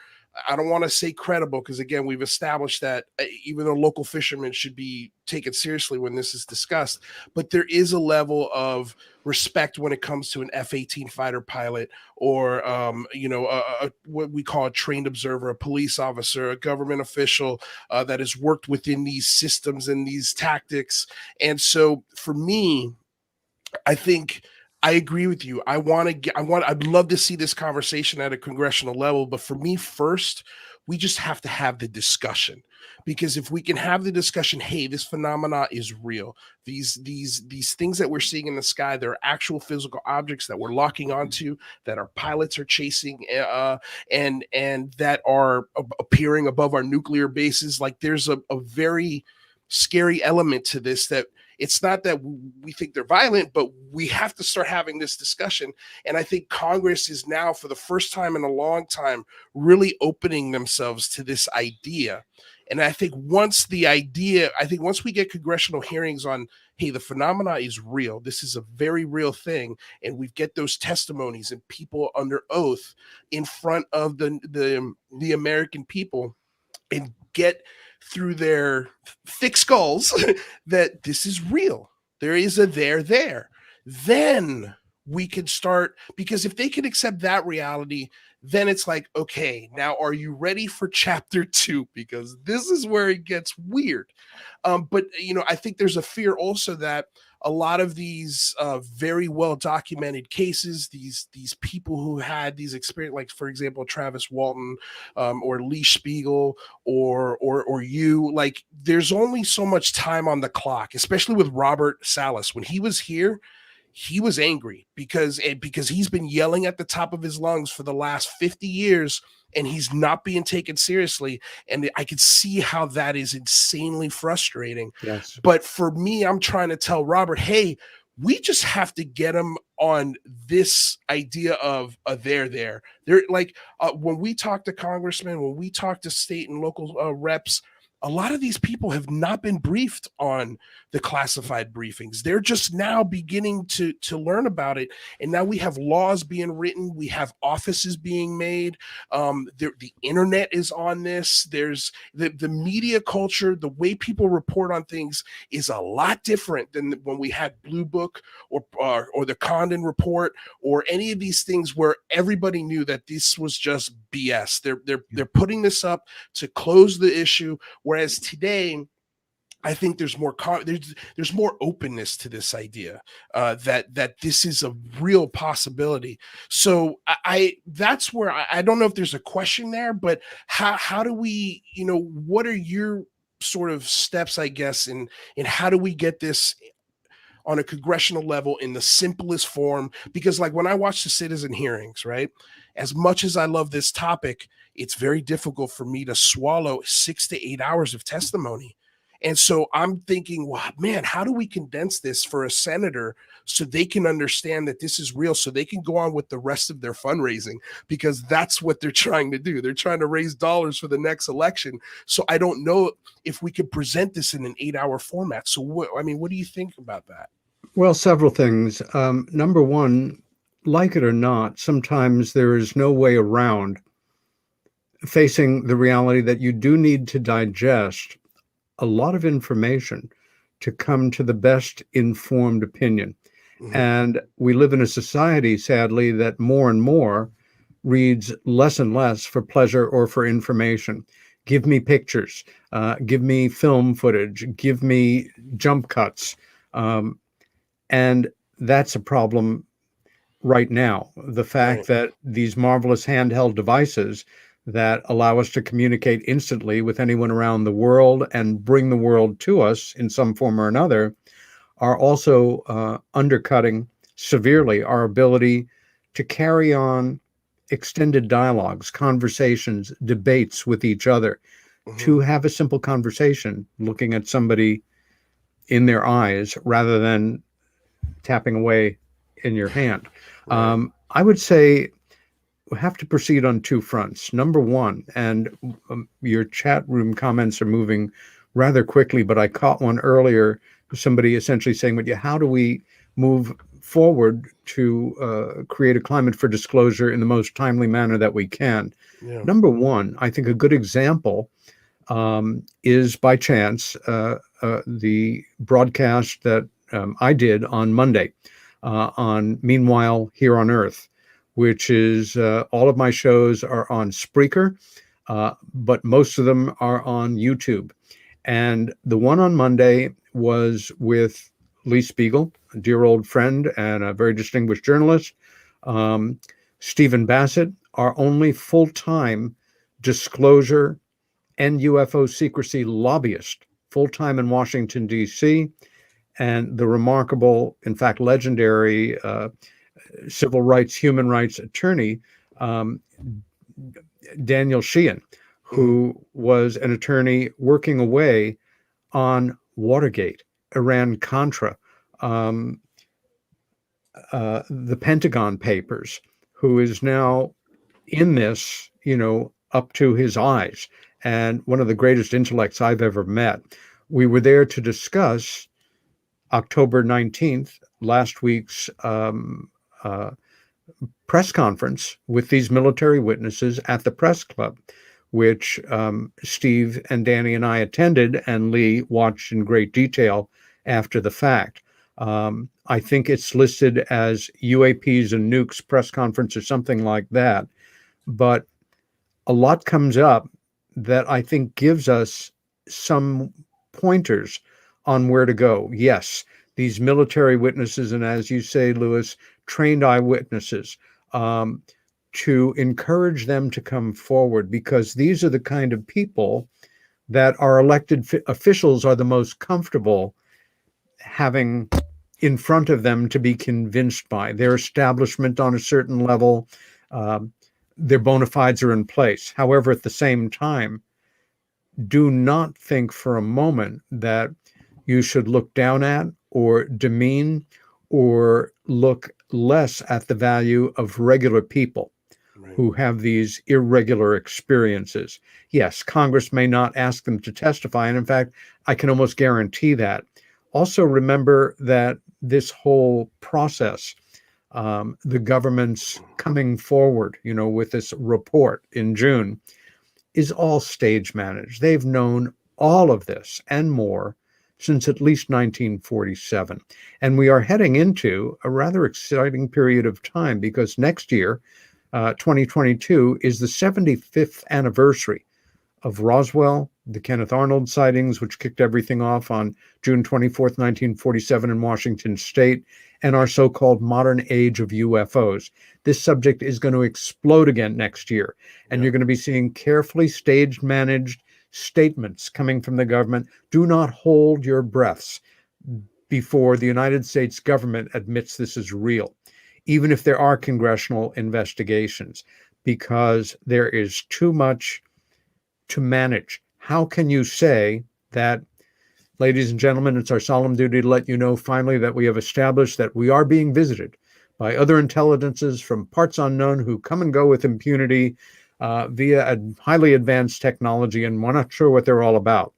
I don't want to say credible, because again, we've established that even though local fishermen should be taken seriously when this is discussed, but there is a level of respect when it comes to an F-18 fighter pilot, or what we call a trained observer, a police officer, a government official that has worked within these systems and these tactics. And so for me, I think I agree with you. I'd love to see this conversation at a congressional level, but for me, first, we just have to have the discussion, because if we can have the discussion, hey, this phenomena is real. These things that we're seeing in the sky, they're actual physical objects that we're locking onto, that our pilots are chasing, and that are appearing above our nuclear bases. Like, there's a very scary element to this, that it's not that we think they're violent, but we have to start having this discussion. And I think Congress is now, for the first time in a long time, really opening themselves to this idea. And I think once we get congressional hearings on, hey, the phenomena is real, this is a very real thing, and we get those testimonies and people under oath in front of the American people, and get through their thick skulls that this is real, there is a there, then we could start, because if they can accept that reality, then it's like, okay, now are you ready for chapter 2? Because this is where it gets weird. But I think there's a fear also that a lot of these very well documented cases, these people who had these experiences, like for example Travis Walton, or Lee Spiegel, or you, like, there's only so much time on the clock, especially with Robert Salas. When he was here, he was angry because he's been yelling at the top of his lungs for the last 50 years, and he's not being taken seriously. And I could see how that is insanely frustrating. Yes. But for me, I'm trying to tell Robert, hey, we just have to get him on this idea of a there. They're like, when we talk to congressmen, when we talk to state and local reps, a lot of these people have not been briefed on the classified briefings. They're just now beginning to learn about it. And now we have laws being written. We have offices being made. The internet is on this. There's the media culture. The way people report on things is a lot different than when we had Blue Book or the Condon Report, or any of these things where everybody knew that this was just BS. They're putting this up to close the issue. Whereas today, I think there's more openness to this idea that this is a real possibility. So that's where I don't know if there's a question there, but how do we, what are your sort of steps, I guess, in how do we get this on a congressional level in the simplest form? Because like when I watch the citizen hearings, right, as much as I love this topic, it's very difficult for me to swallow 6 to 8 hours of testimony. And so I'm thinking, well, man, how do we condense this for a senator so they can understand that this is real, so they can go on with the rest of their fundraising, because that's what they're trying to do. They're trying to raise dollars for the next election. So I don't know if we could present this in an 8-hour format. So what do you think about that? Well, several things. Number one, like it or not, sometimes there is no way around facing the reality that you do need to digest a lot of information to come to the best informed opinion. Mm-hmm. And we live in a society, sadly, that more and more reads less and less for pleasure or for information. Give me pictures, give me film footage, give me jump cuts. And that's a problem right now. The fact that these marvelous handheld devices that allow us to communicate instantly with anyone around the world and bring the world to us in some form or another are also undercutting severely our ability to carry on extended dialogues, conversations, debates with each other, to have a simple conversation, looking at somebody in their eyes rather than tapping away in your hand. Right. I would say we have to proceed on two fronts. Number one, and your chat room comments are moving rather quickly, but I caught one earlier, somebody essentially saying, "But how do we move forward to create a climate for disclosure in the most timely manner that we can?" Yeah. Number one, I think a good example is by chance the broadcast that I did on Monday on Meanwhile Here on Earth, which is all of my shows are on Spreaker, but most of them are on YouTube. And the one on Monday was with Lee Spiegel, a dear old friend and a very distinguished journalist, Stephen Bassett, our only full-time disclosure and UFO secrecy lobbyist, full-time in Washington, D.C., and the remarkable, in fact, legendary civil rights, human rights attorney, Daniel Sheehan, who was an attorney working away on Watergate, Iran-Contra, the Pentagon Papers, who is now in this, up to his eyes, and one of the greatest intellects I've ever met. We were there to discuss October 19th, last week's press conference with these military witnesses at the press club, which Steve and Danny and I attended, and Lee watched in great detail after the fact. I think it's listed as UAPs and Nukes press conference or something like that. But a lot comes up that I think gives us some pointers on where to go. Yes, these military witnesses, and as you say, Lewis, trained eyewitnesses, to encourage them to come forward, because these are the kind of people that our elected officials are the most comfortable having in front of them to be convinced by. Their establishment on a certain level, their bona fides are in place. However, at the same time, do not think for a moment that you should look down at or demean or look less at the value of regular people who have these irregular experiences. Yes, Congress may not ask them to testify, and in fact, I can almost guarantee that. Also remember that this whole process, the government's coming forward, with this report in June, is all stage managed. They've known all of this and more since at least 1947. And we are heading into a rather exciting period of time, because next year, 2022, is the 75th anniversary of Roswell, the Kenneth Arnold sightings, which kicked everything off on June 24th, 1947 in Washington State, and our so-called modern age of UFOs. This subject is going to explode again next year, and you're going to be seeing carefully staged, managed statements coming from the government. Do not hold your breaths before the United States government admits this is real, even if there are congressional investigations, because there is too much to manage. How can you say that, ladies and gentlemen, it's our solemn duty to let you know finally that we have established that we are being visited by other intelligences from parts unknown who come and go with impunity via a highly advanced technology, and we're not sure what they're all about.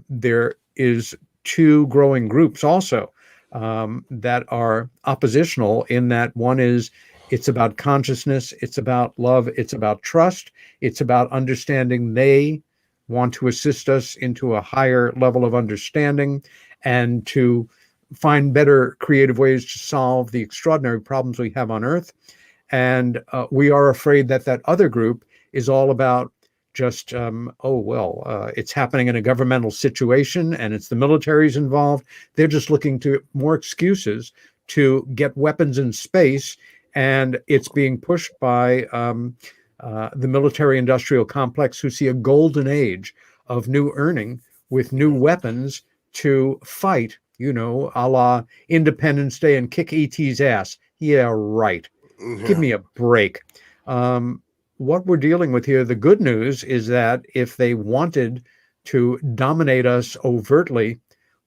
There is two growing groups also that are oppositional, in that one is, it's about consciousness, it's about love, it's about trust, it's about understanding they want to assist us into a higher level of understanding and to find better creative ways to solve the extraordinary problems we have on Earth. And we are afraid that that other group is all about just, it's happening in a governmental situation and it's the military's involved. They're just looking to more excuses to get weapons in space, and it's being pushed by the military-industrial complex, who see a golden age of new earning with new weapons to fight, a la Independence Day, and kick ET's ass. Yeah, right. Yeah. Give me a break. What we're dealing with here, the good news is that if they wanted to dominate us overtly,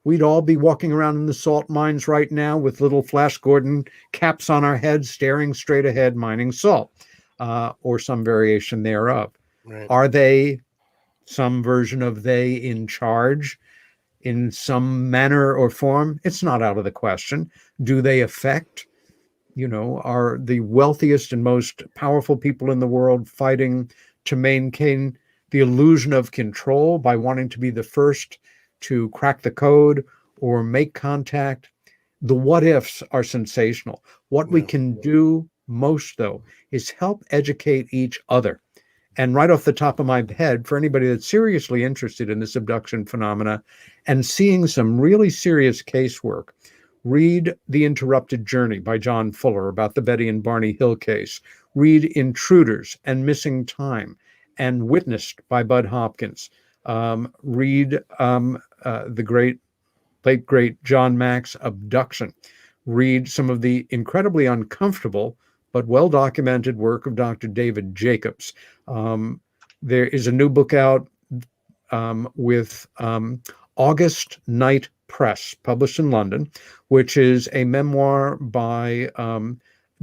we'd all be walking around in the salt mines right now with little Flash Gordon caps on our heads, staring straight ahead, mining salt, or some variation thereof. Right. Are they some version of they in charge in some manner or form? It's not out of the question. Do they affect, are the wealthiest and most powerful people in the world fighting to maintain the illusion of control by wanting to be the first to crack the code or make contact? The what ifs are sensational. What we can do most, though, is help educate each other. And right off the top of my head, for anybody that's seriously interested in this abduction phenomena and seeing some really serious casework, read The Interrupted Journey by John Fuller about the Betty and Barney Hill case. Read Intruders and Missing Time and Witnessed by Bud Hopkins. Read the late great John Mack's Abduction. Read some of the incredibly uncomfortable but well-documented work of Dr. David Jacobs. There is a new book out with August Night Press, published in London, which is a memoir by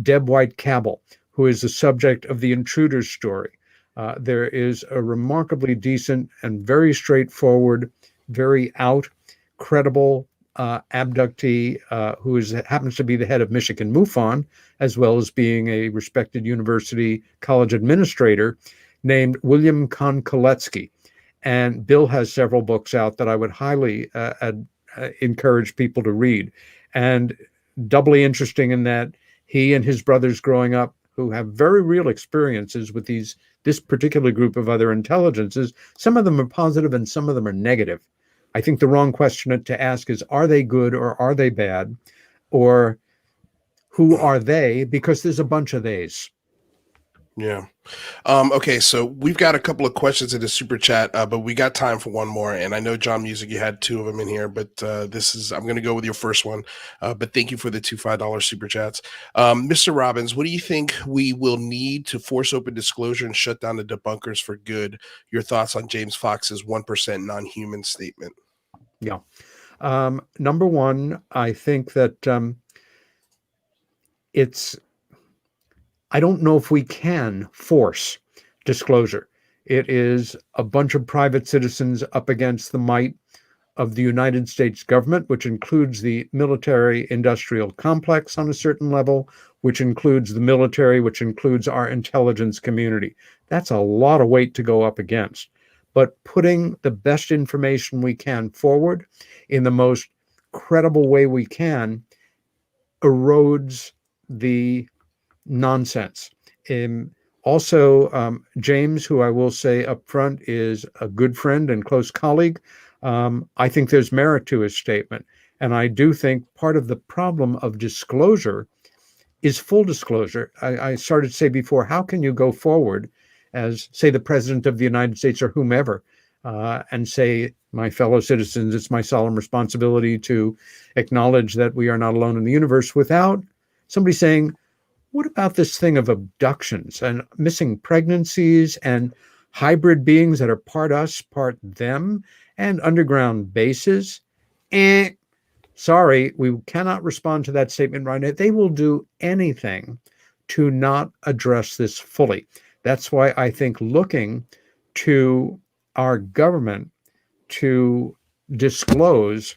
Deb White Cabell, who is the subject of the Intruders story. There is a remarkably decent and very straightforward, very credible abductee who happens to be the head of Michigan MUFON, as well as being a respected university college administrator, named William Konkoletsky. And Bill has several books out that I would highly encourage people to read. And doubly interesting in that he and his brothers growing up, who have very real experiences with this particular group of other intelligences, some of them are positive and some of them are negative. I think the wrong question to ask is, are they good or are they bad? Or who are they? Because there's a bunch of theys. Yeah. Okay, so we've got a couple of questions in the super chat, but we got time for one more. And I know, John Music, you had two of them in here, but I'm going to go with your first one. But thank you for the two $5 super chats. Mr. Robbins, what do you think we will need to force open disclosure and shut down the debunkers for good? Your thoughts on James Fox's 1% non-human statement? Yeah. Number one, I think that I don't know if we can force disclosure. It is a bunch of private citizens up against the might of the United States government, which includes the military-industrial complex on a certain level, which includes the military, which includes our intelligence community. That's a lot of weight to go up against. But putting the best information we can forward in the most credible way we can erodes the nonsense. Also, James, who I will say up front is a good friend and close colleague, I think there's merit to his statement. And I do think part of the problem of disclosure is full disclosure. I started to say before, how can you go forward as, say, the President of the United States or whomever, and say, my fellow citizens, it's my solemn responsibility to acknowledge that we are not alone in the universe, without somebody saying, what about this thing of abductions and missing pregnancies and hybrid beings that are part us, part them, and underground bases? Sorry, we cannot respond to that statement right now. They will do anything to not address this fully. That's why I think looking to our government to disclose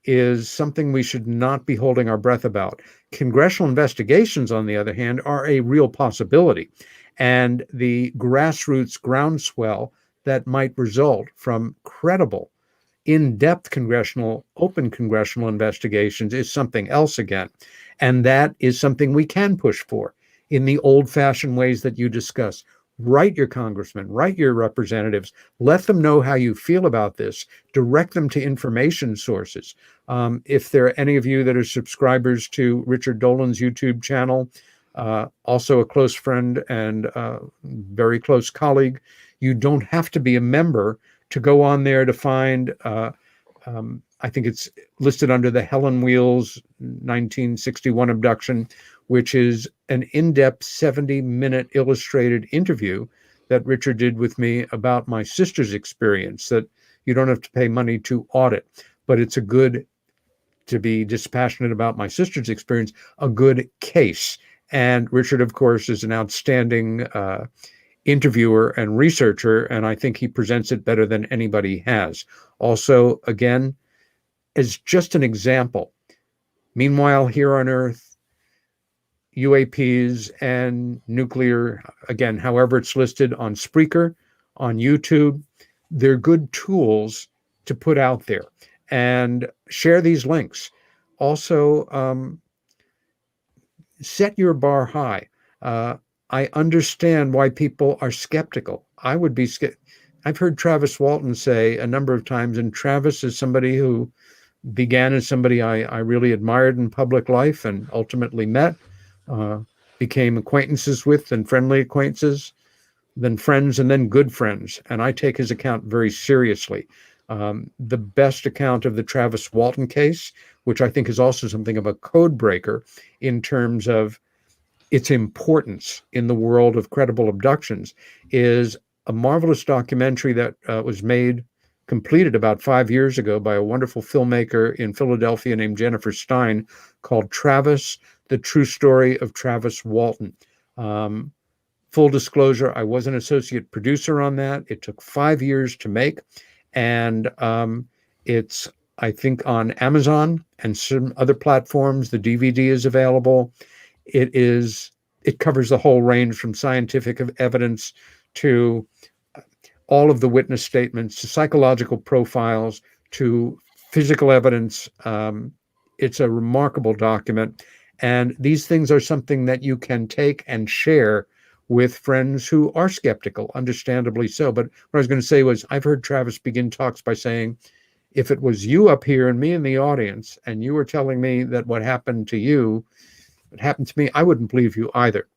is something we should not be holding our breath about. Congressional investigations, on the other hand, are a real possibility. And the grassroots groundswell that might result from credible, in-depth open congressional investigations is something else again. And that is something we can push for in the old-fashioned ways that you discuss. Write your congressman, write your representatives, let them know how you feel about this, direct them to information sources. If there are any of you that are subscribers to Richard Dolan's YouTube channel, also a close friend and very close colleague, you don't have to be a member to go on there to find, I think it's listed under the Helen Wheels 1961 abduction, which is an in-depth 70-minute illustrated interview that Richard did with me about my sister's experience that you don't have to pay money to audit, but it's a good, to be dispassionate about my sister's experience, a good case. And Richard, of course, is an outstanding interviewer and researcher, and I think he presents it better than anybody has. Also, again, as just an example, meanwhile, here on Earth, UAPs and nuclear, again, however it's listed on Spreaker, on YouTube, they're good tools to put out there and share these links. Also, set your bar high. I understand why people are skeptical. I would be I've heard Travis Walton say a number of times, and Travis is somebody who began as somebody I really admired in public life and ultimately met, became acquaintances with and friendly acquaintances, then friends, and then good friends. And I take his account very seriously. The best account of the Travis Walton case, which I think is also something of a code breaker in terms of its importance in the world of credible abductions, is a marvelous documentary that was completed about 5 years ago by a wonderful filmmaker in Philadelphia named Jennifer Stein, called Travis, The True Story of Travis Walton. Full disclosure, I was an associate producer on that. It took 5 years to make, and it's, I think, on Amazon and some other platforms. The DVD is available. It covers the whole range from scientific evidence to all of the witness statements, to psychological profiles, to physical evidence. It's a remarkable document. And these things are something that you can take and share with friends who are skeptical, understandably so. But what I was going to say was, I've heard Travis begin talks by saying, if it was you up here and me in the audience, and you were telling me that what happened to you, it happened to me, I wouldn't believe you either.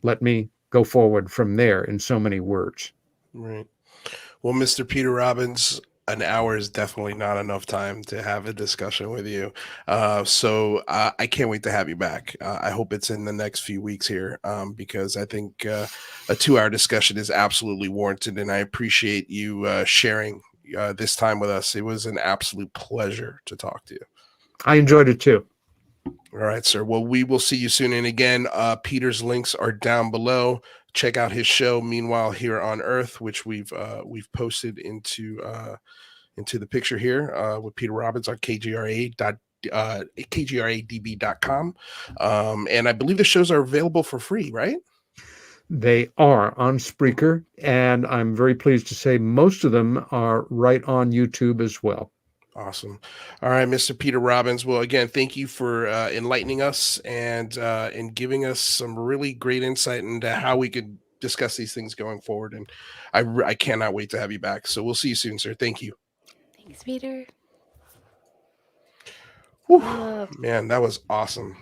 Let me go forward from there in so many words. Right. Well, Mr. Peter Robbins, an hour is definitely not enough time to have a discussion with you. So I can't wait to have you back. I hope it's in the next few weeks here, because I think a 2-hour discussion is absolutely warranted. And I appreciate you sharing this time with us. It was an absolute pleasure to talk to you. I enjoyed it too. All right, sir. Well, we will see you soon. And again, Peter's links are down below. Check out his show, Meanwhile Here on Earth, which we've posted into the picture here with Peter Robbins on KGRADB.com. And I believe the shows are available for free, right? They are on Spreaker, and I'm very pleased to say most of them are right on YouTube as well. Awesome. All right, Mr. Peter Robbins. Well, again, thank you for enlightening us and giving us some really great insight into how we could discuss these things going forward. And I cannot wait to have you back. So we'll see you soon, sir. Thank you. Thanks, Peter. Man, that was awesome.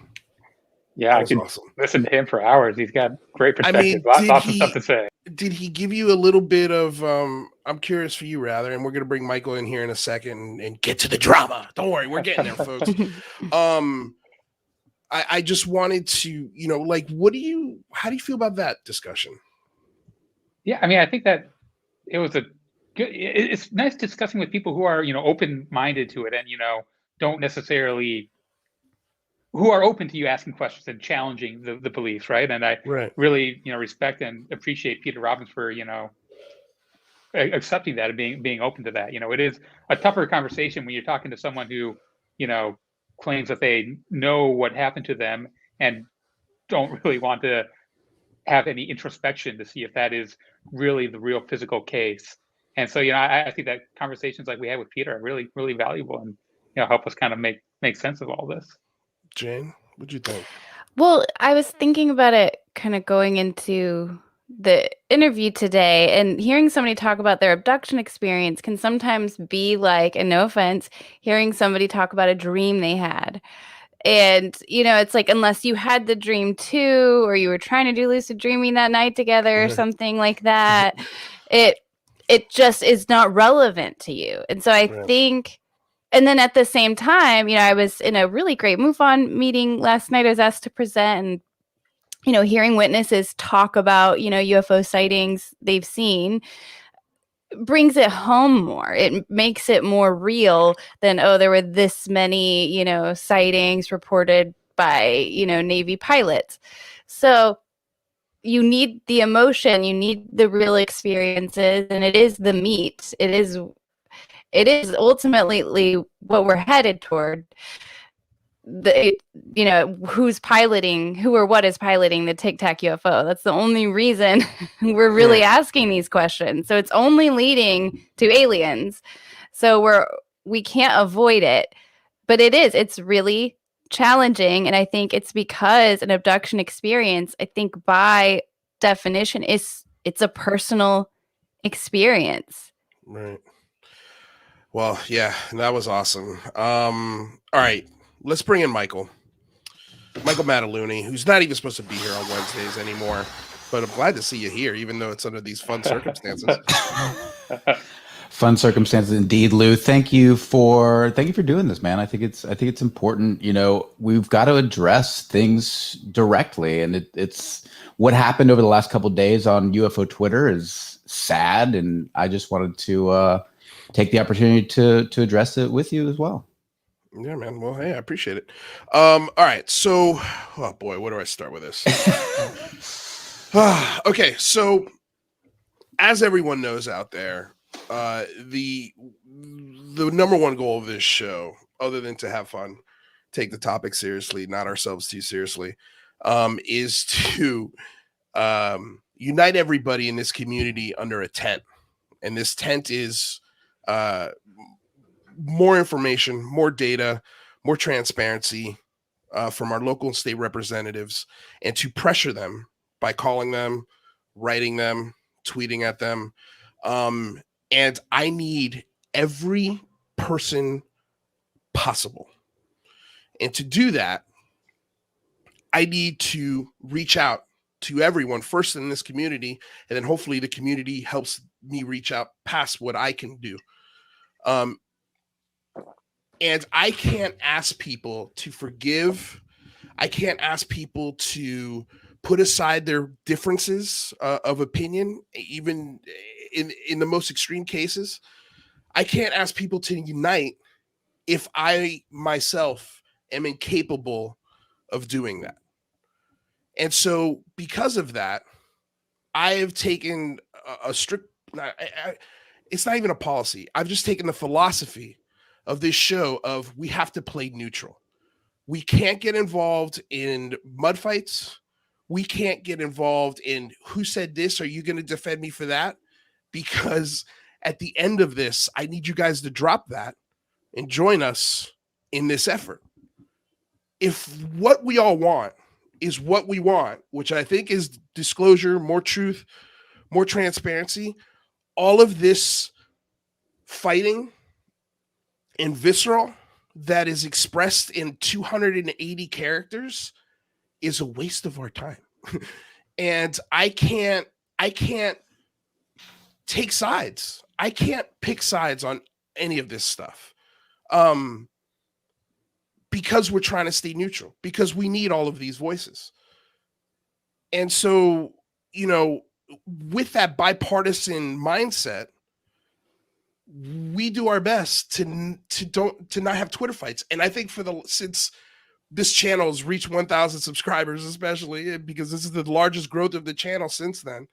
Yeah, I could listen to him for hours. He's got great perspective. Lots of stuff to say. Did he give you a little bit of I'm curious for you, rather, and we're gonna bring Michael in here in a second and get to the drama. Don't worry, we're getting there, folks. I just wanted to, like, how do you feel about that discussion? Yeah, I mean, I think that it was it's nice discussing with people who are, open-minded to it and, don't necessarily, who are open to you asking questions and challenging the beliefs, right? And I really, respect and appreciate Peter Robbins for, accepting that and being open to that. It is a tougher conversation when you're talking to someone who, claims that they know what happened to them and don't really want to have any introspection to see if that is really the real physical case. And so, I think that conversations like we had with Peter are really, really valuable and, help us kind of make sense of all this. Jane, what'd you think? Well, I was thinking about it kind of going into the interview today, and hearing somebody talk about their abduction experience can sometimes be like, and no offense, hearing somebody talk about a dream they had. And, it's like, unless you had the dream too, or you were trying to do lucid dreaming that night together or something like that, it just is not relevant to you. And so I think, and then at the same time, I was in a really great MUFON meeting last night. I was asked to present, and hearing witnesses talk about, UFO sightings they've seen brings it home more. It makes it more real than, there were this many, sightings reported by, Navy pilots. So you need the emotion, you need the real experiences, and it is the meat. It is ultimately what we're headed toward. Who's piloting, who or what is piloting the Tic Tac UFO. That's the only reason we're really asking these questions. So it's only leading to aliens. So we can't avoid it, but it's really challenging. And I think it's because an abduction experience, I think by definition, it's a personal experience. Right. Well, yeah, that was awesome. All right. Let's bring in Michael Mataluni, who's not even supposed to be here on Wednesdays anymore. But I'm glad to see you here, even though it's under these fun circumstances. Fun circumstances indeed, Lou. Thank you for doing this, man. I think it's important. We've got to address things directly, and it's what happened over the last couple of days on UFO Twitter is sad, and I just wanted to take the opportunity to address it with you as well. Yeah, man. Well, hey, I appreciate it. All right. So, oh boy, where do I start with this? Okay. So, as everyone knows out there, the number one goal of this show, other than to have fun, take the topic seriously, not ourselves too seriously, is to unite everybody in this community under a tent. And this tent is more information, more data, more transparency from our local and state representatives, and to pressure them by calling them, writing them, tweeting at them. And I need every person possible. And to do that, I need to reach out to everyone first in this community, and then hopefully the community helps me reach out past what I can do. And I can't ask people to forgive. I can't ask people to put aside their differences of opinion, even in the most extreme cases. I can't ask people to unite if I myself am incapable of doing that. And so because of that, I have taken a strict, it's not even a policy. I've just taken the philosophy of this show of we have to play neutral. We can't get involved in mud fights. We can't get involved in who said this. Are you going to defend me for that? Because at the end of this, I need you guys to drop that and join us in this effort. If what we all want is what we want, which I think is disclosure, more truth, more transparency, all of this fighting and visceral that is expressed in 280 characters is a waste of our time. And I can't take sides. I can't pick sides on any of this stuff. Because we're trying to stay neutral, because we need all of these voices. And so, with that bipartisan mindset, we do our best to not have Twitter fights. And I think since this channel has reached 1,000 subscribers, especially because this is the largest growth of the channel since then,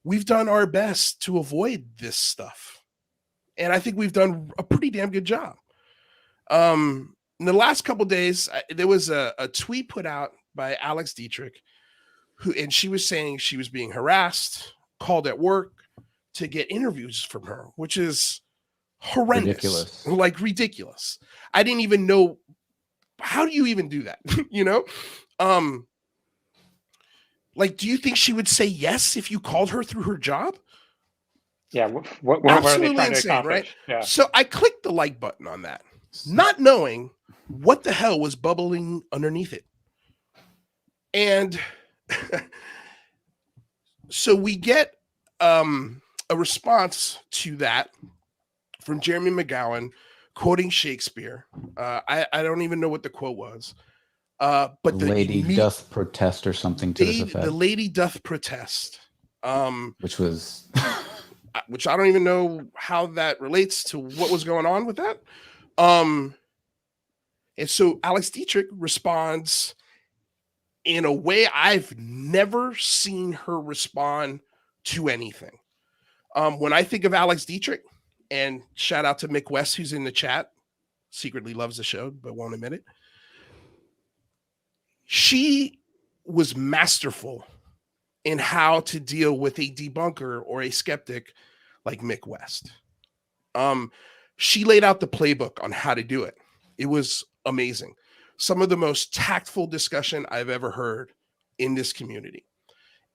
we've done our best to avoid this stuff. And I think we've done a pretty damn good job. In the last couple of days, there was a tweet put out by Alex Dietrich, and she was saying she was being harassed, called at work to get interviews from her, which is horrendous, ridiculous. I didn't even know, how do you even do that? Like, do you think she would say yes if you called her through her job? Yeah. What are they Absolutely trying to insane, right? accomplish? Yeah. So I clicked the like button on that, not knowing what the hell was bubbling underneath it. And so we get a response to that from Jeremy McGowan, quoting Shakespeare. I don't even know what the quote was. But the lady doth protest or something to this effect. The lady doth protest. Which was... which I don't even know how that relates to what was going on with that. And so Alex Dietrich responds in a way I've never seen her respond to anything. When I think of Alex Dietrich, and shout out to Mick West, who's in the chat, secretly loves the show, but won't admit it. She was masterful in how to deal with a debunker or a skeptic like Mick West. She laid out the playbook on how to do it. It was amazing. Some of the most tactful discussion I've ever heard in this community.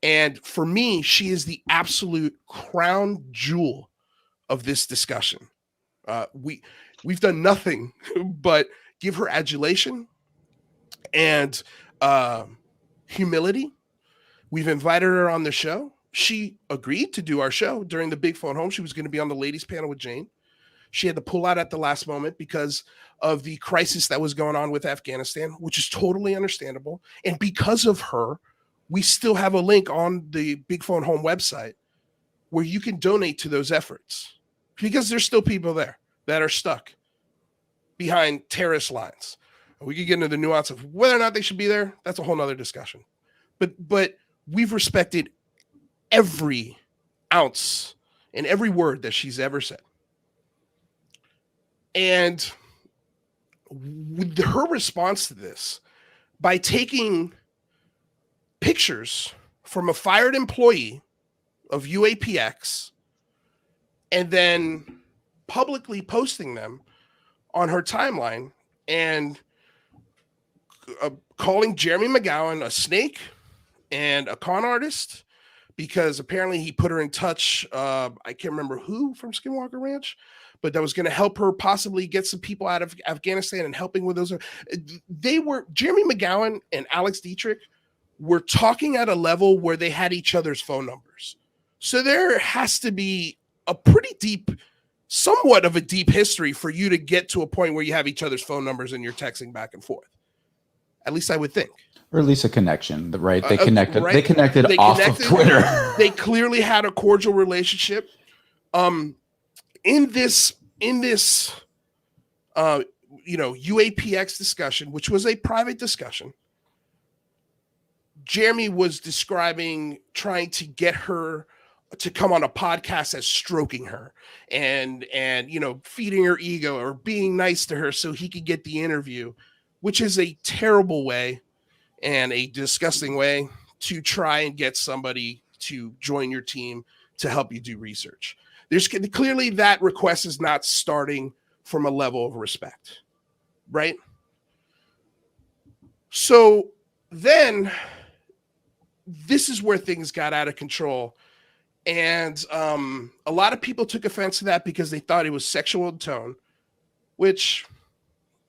And for me, she is the absolute crown jewel of this discussion. We've done nothing but give her adulation and humility. We've invited her on the show. She agreed to do our show during the Big Phone Home. She was going to be on the ladies panel with Jane. She had to pull out at the last moment because of the crisis that was going on with Afghanistan, which is totally understandable. And because of her, we still have a link on the Big Phone Home website where you can donate to those efforts, because there's still people there that are stuck behind terrorist lines. We could get into the nuance of whether or not they should be there. That's a whole nother discussion. But we've respected every ounce and every word that she's ever said. And with her response to this, by taking pictures from a fired employee of UAPX and then publicly posting them on her timeline and calling Jeremy McGowan a snake and a con artist, because apparently he put her in touch. I can't remember who from Skinwalker Ranch, but that was going to help her possibly get some people out of Afghanistan and helping with those. Jeremy McGowan and Alex Dietrich were talking at a level where they had each other's phone numbers. So there has to be a pretty deep, somewhat of a deep history for you to get to a point where you have each other's phone numbers and you're texting back and forth. At least I would think. Or at least a connection, right? They connected. Right? They connected off of Twitter. They clearly had a cordial relationship. In this UAPX discussion, which was a private discussion, Jeremy was describing trying to get her to come on a podcast as stroking her and feeding her ego or being nice to her so he could get the interview, which is a terrible way and a disgusting way to try and get somebody to join your team to help you do research. There's clearly that request is not starting from a level of respect, right? So then this is where things got out of control. And a lot of people took offense to that because they thought it was sexual in tone, which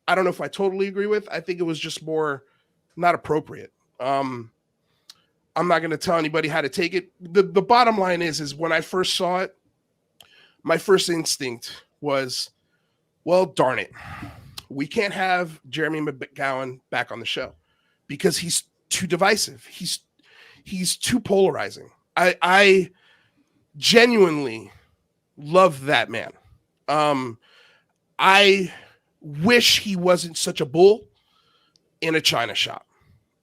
I don't know if I totally agree with. I think it was just more not appropriate. I'm not going to tell anybody how to take it. The bottom line is when I first saw it, my first instinct was, well, darn it. We can't have Jeremy McGowan back on the show because he's too divisive. He's too polarizing. I genuinely love that man. I wish he wasn't such a bull in a china shop.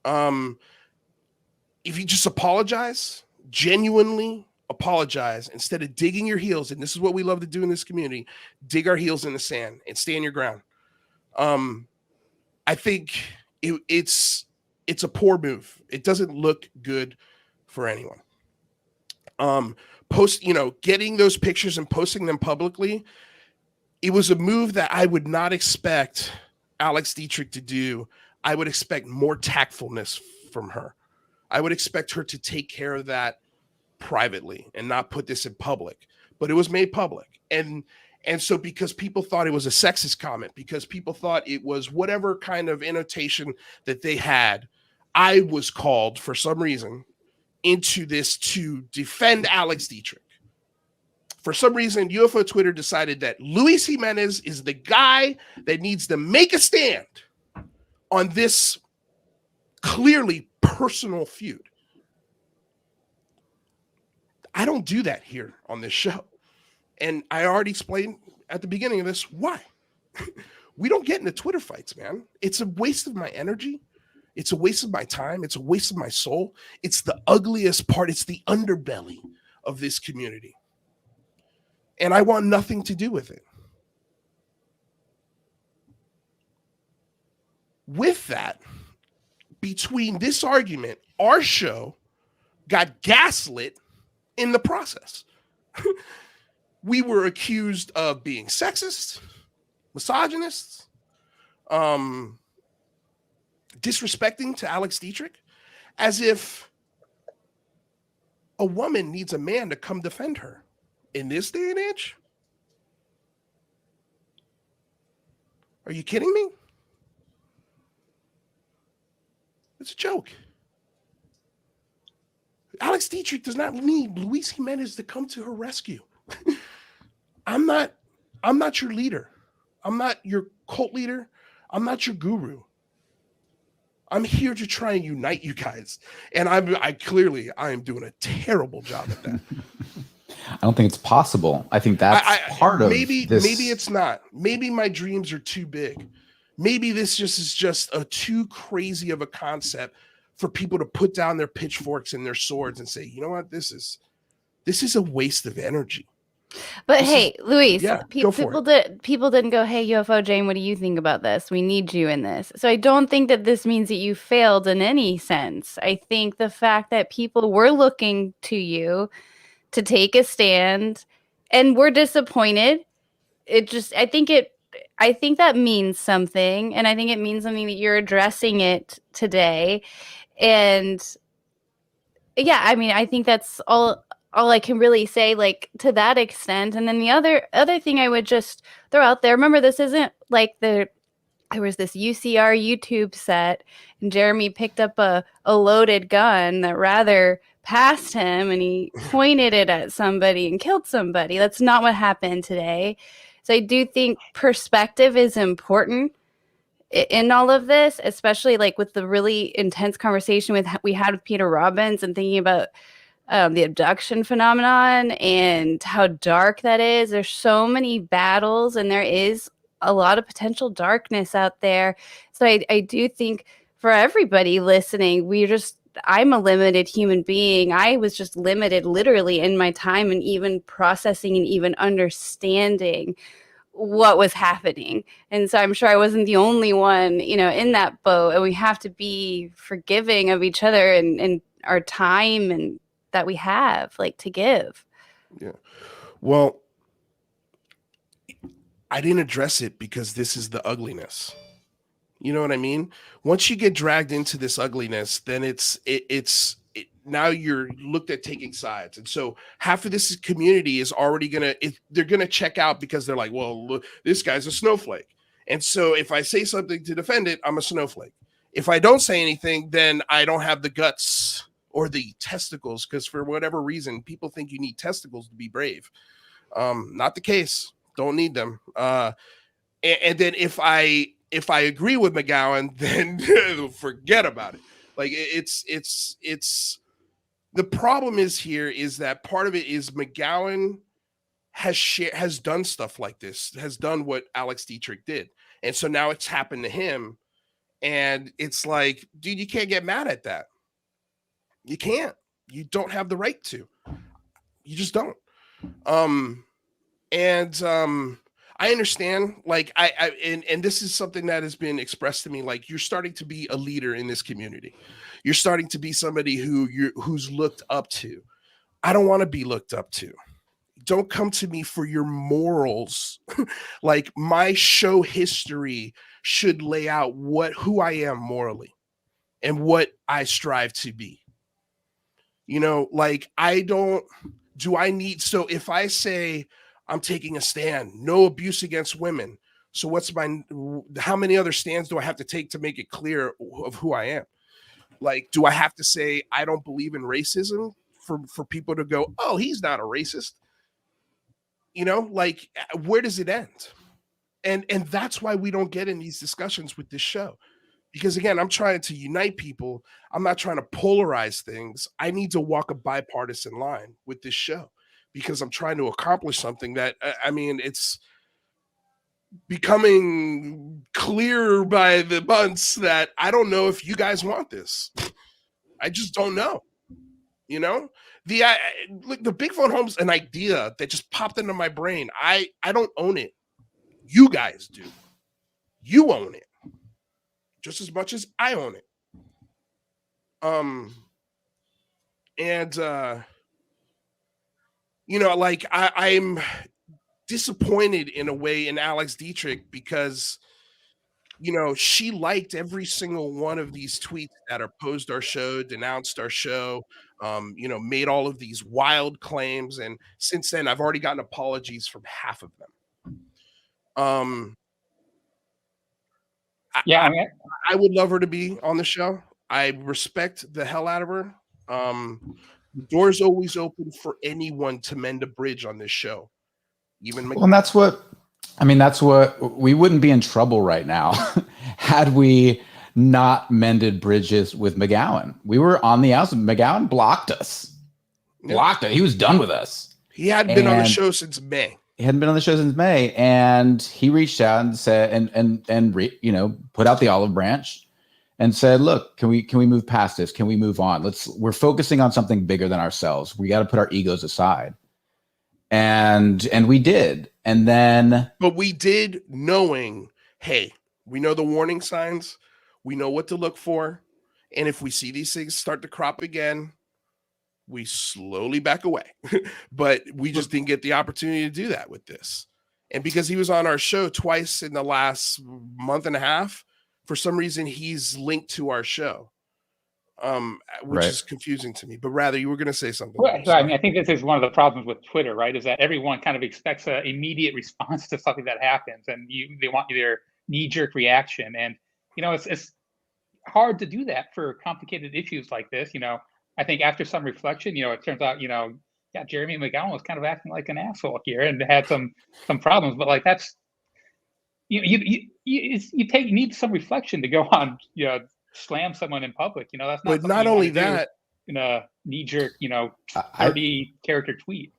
If you just apologize, genuinely apologize, instead of digging your heels, and this is what we love to do in this community, dig our heels in the sand and stand your ground. I think it's a poor move. It doesn't look good for anyone. Getting those pictures and posting them publicly, it was a move that I would not expect Alex Dietrich to do. I would expect more tactfulness from her. I would expect her to take care of that privately and not put this in public, but it was made public. And so because people thought it was a sexist comment, because people thought it was whatever kind of annotation that they had, I was called for some reason into this to defend Alex Dietrich. For some reason, UFO Twitter decided that Luis Jimenez is the guy that needs to make a stand on this clearly personal feud. I don't do that here on this show. And I already explained at the beginning of this why. We don't get into Twitter fights, man. It's a waste of my energy. It's a waste of my time. It's a waste of my soul. It's the ugliest part. It's the underbelly of this community. And I want nothing to do with it. With that, between this argument, our show got gaslit in the process. We were accused of being sexist, misogynists, disrespecting to Alex Dietrich, as if a woman needs a man to come defend her in this day and age. Are you kidding me? It's a joke. Alex Dietrich does not need Luis Jimenez to come to her rescue. I'm not your leader. I'm not your cult leader. I'm not your guru. I'm here to try and unite you guys. And I am doing a terrible job at that. I don't think it's possible. I think that's part of maybe this. Maybe it's not. Maybe my dreams are too big. Maybe this is just a too crazy of a concept for people to put down their pitchforks and their swords and say, you know what, this is a waste of energy. But hey, Luis, people didn't go, hey, UFO Jane, what do you think about this? We need you in this. So I don't think that this means that you failed in any sense. I think the fact that people were looking to you to take a stand and were disappointed, I think that means something. And I think it means something that you're addressing it today. And yeah, I mean, I think that's all I can really say, like, to that extent. And then the other thing I would just throw out there, remember, this isn't like there was this UCR YouTube set and Jeremy picked up a loaded gun that rather passed him and he pointed it at somebody and killed somebody. That's not what happened today. So I do think perspective is important in all of this, especially like with the really intense conversation we had with Peter Robbins and thinking about the abduction phenomenon and how dark that is. There's so many battles and there is a lot of potential darkness out there. So I do think for everybody listening, I'm a limited human being. I was just limited literally in my time and even processing and even understanding what was happening. And so I'm sure I wasn't the only one, in that boat. And we have to be forgiving of each other and our time and that we have to give. Yeah. Well, I didn't address it because this is the ugliness. You know what I mean? Once you get dragged into this ugliness, then now you're looked at taking sides. And so half of this community is already they're going to check out because they're like, well, look, this guy's a snowflake. And so if I say something to defend it, I'm a snowflake. If I don't say anything, then I don't have the guts or the testicles, because for whatever reason, people think you need testicles to be brave. Not the case. Don't need them. And then if I agree with McGowan, then forget about it. Like it's the problem is that part of it is McGowan has done stuff like this, has done what Alex Dietrich did. And so now it's happened to him. And it's like, dude, you can't get mad at that. You can't. You don't have the right to. You just don't. I understand, and this is something that has been expressed to me, like, you're starting to be a leader in this community. You're starting to be somebody who's looked up to. I don't want to be looked up to. Don't come to me for your morals. Like, my show history should lay out who I am morally and what I strive to be. You know, like do I need, so if I say I'm taking a stand, no abuse against women. So how many other stands do I have to take to make it clear of who I am? Like, do I have to say I don't believe in racism for people to go, oh, he's not a racist? You know, like, where does it end? And that's why we don't get in these discussions with this show. Because again, I'm trying to unite people. I'm not trying to polarize things. I need to walk a bipartisan line with this show because I'm trying to accomplish something that, I mean, it's becoming clear by the months that I don't know if you guys want this. I just don't know. You know, the big phone home's an idea that just popped into my brain. I don't own it. You guys do. You own it just as much as I own it. You know, like I'm disappointed in a way in Alex Dietrich because, you know, she liked every single one of these tweets that opposed our show, denounced our show, you know, made all of these wild claims. And since then, I've already gotten apologies from half of them. Yeah, I mean, I would love her to be on the show. I respect the hell out of her. The door's always open for anyone to mend a bridge on this show. Even well, and that's what we wouldn't be in trouble right now had we not mended bridges with McGowan. We were on the outside. McGowan blocked us. He was done with us. He hadn't been on the show since May. He hadn't been on the show since May, and he reached out and said, you know, put out the olive branch and said, look, can we move past this? Can we move on? We're focusing on something bigger than ourselves. We got to put our egos aside. And we did. And then, but we did knowing, hey, we know the warning signs. We know what to look for. And if we see these things start to crop again, we slowly back away. But we just didn't get the opportunity to do that with this. And because he was on our show twice in the last month and a half, for some reason, he's linked to our show, which is confusing to me. But rather, you were going to say something. Well, I mean, I think this is one of the problems with Twitter, right? Is that everyone kind of expects an immediate response to something that happens, and they want their knee-jerk reaction. And, you know, it's hard to do that for complicated issues like this. You know, I think after some reflection, you know, it turns out, you know, yeah, Jeremy McGowan was kind of acting like an asshole here and had some problems. But like that's, you need some reflection to go on, you know, slam someone in public. You know, that's not. But not only that, in a knee-jerk, you know, 30-character tweet.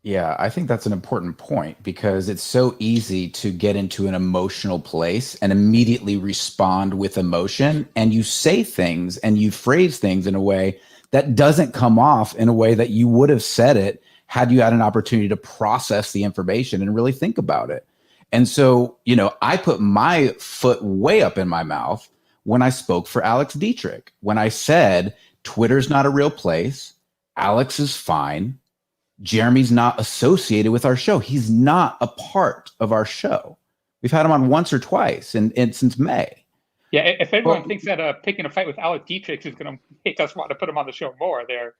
Yeah, I think that's an important point because it's so easy to get into an emotional place and immediately respond with emotion. And you say things and you phrase things in a way that doesn't come off in a way that you would have said it had you had an opportunity to process the information and really think about it. And so, you know, I put my foot way up in my mouth when I spoke for Alex Dietrich, when I said, Twitter's not a real place. Alex is fine. Jeremy's not associated with our show. He's not a part of our show. We've had him on once or twice and since May. Yeah, if everyone thinks that picking a fight with Alex Dietrich is going to make us want to put him on the show more, they're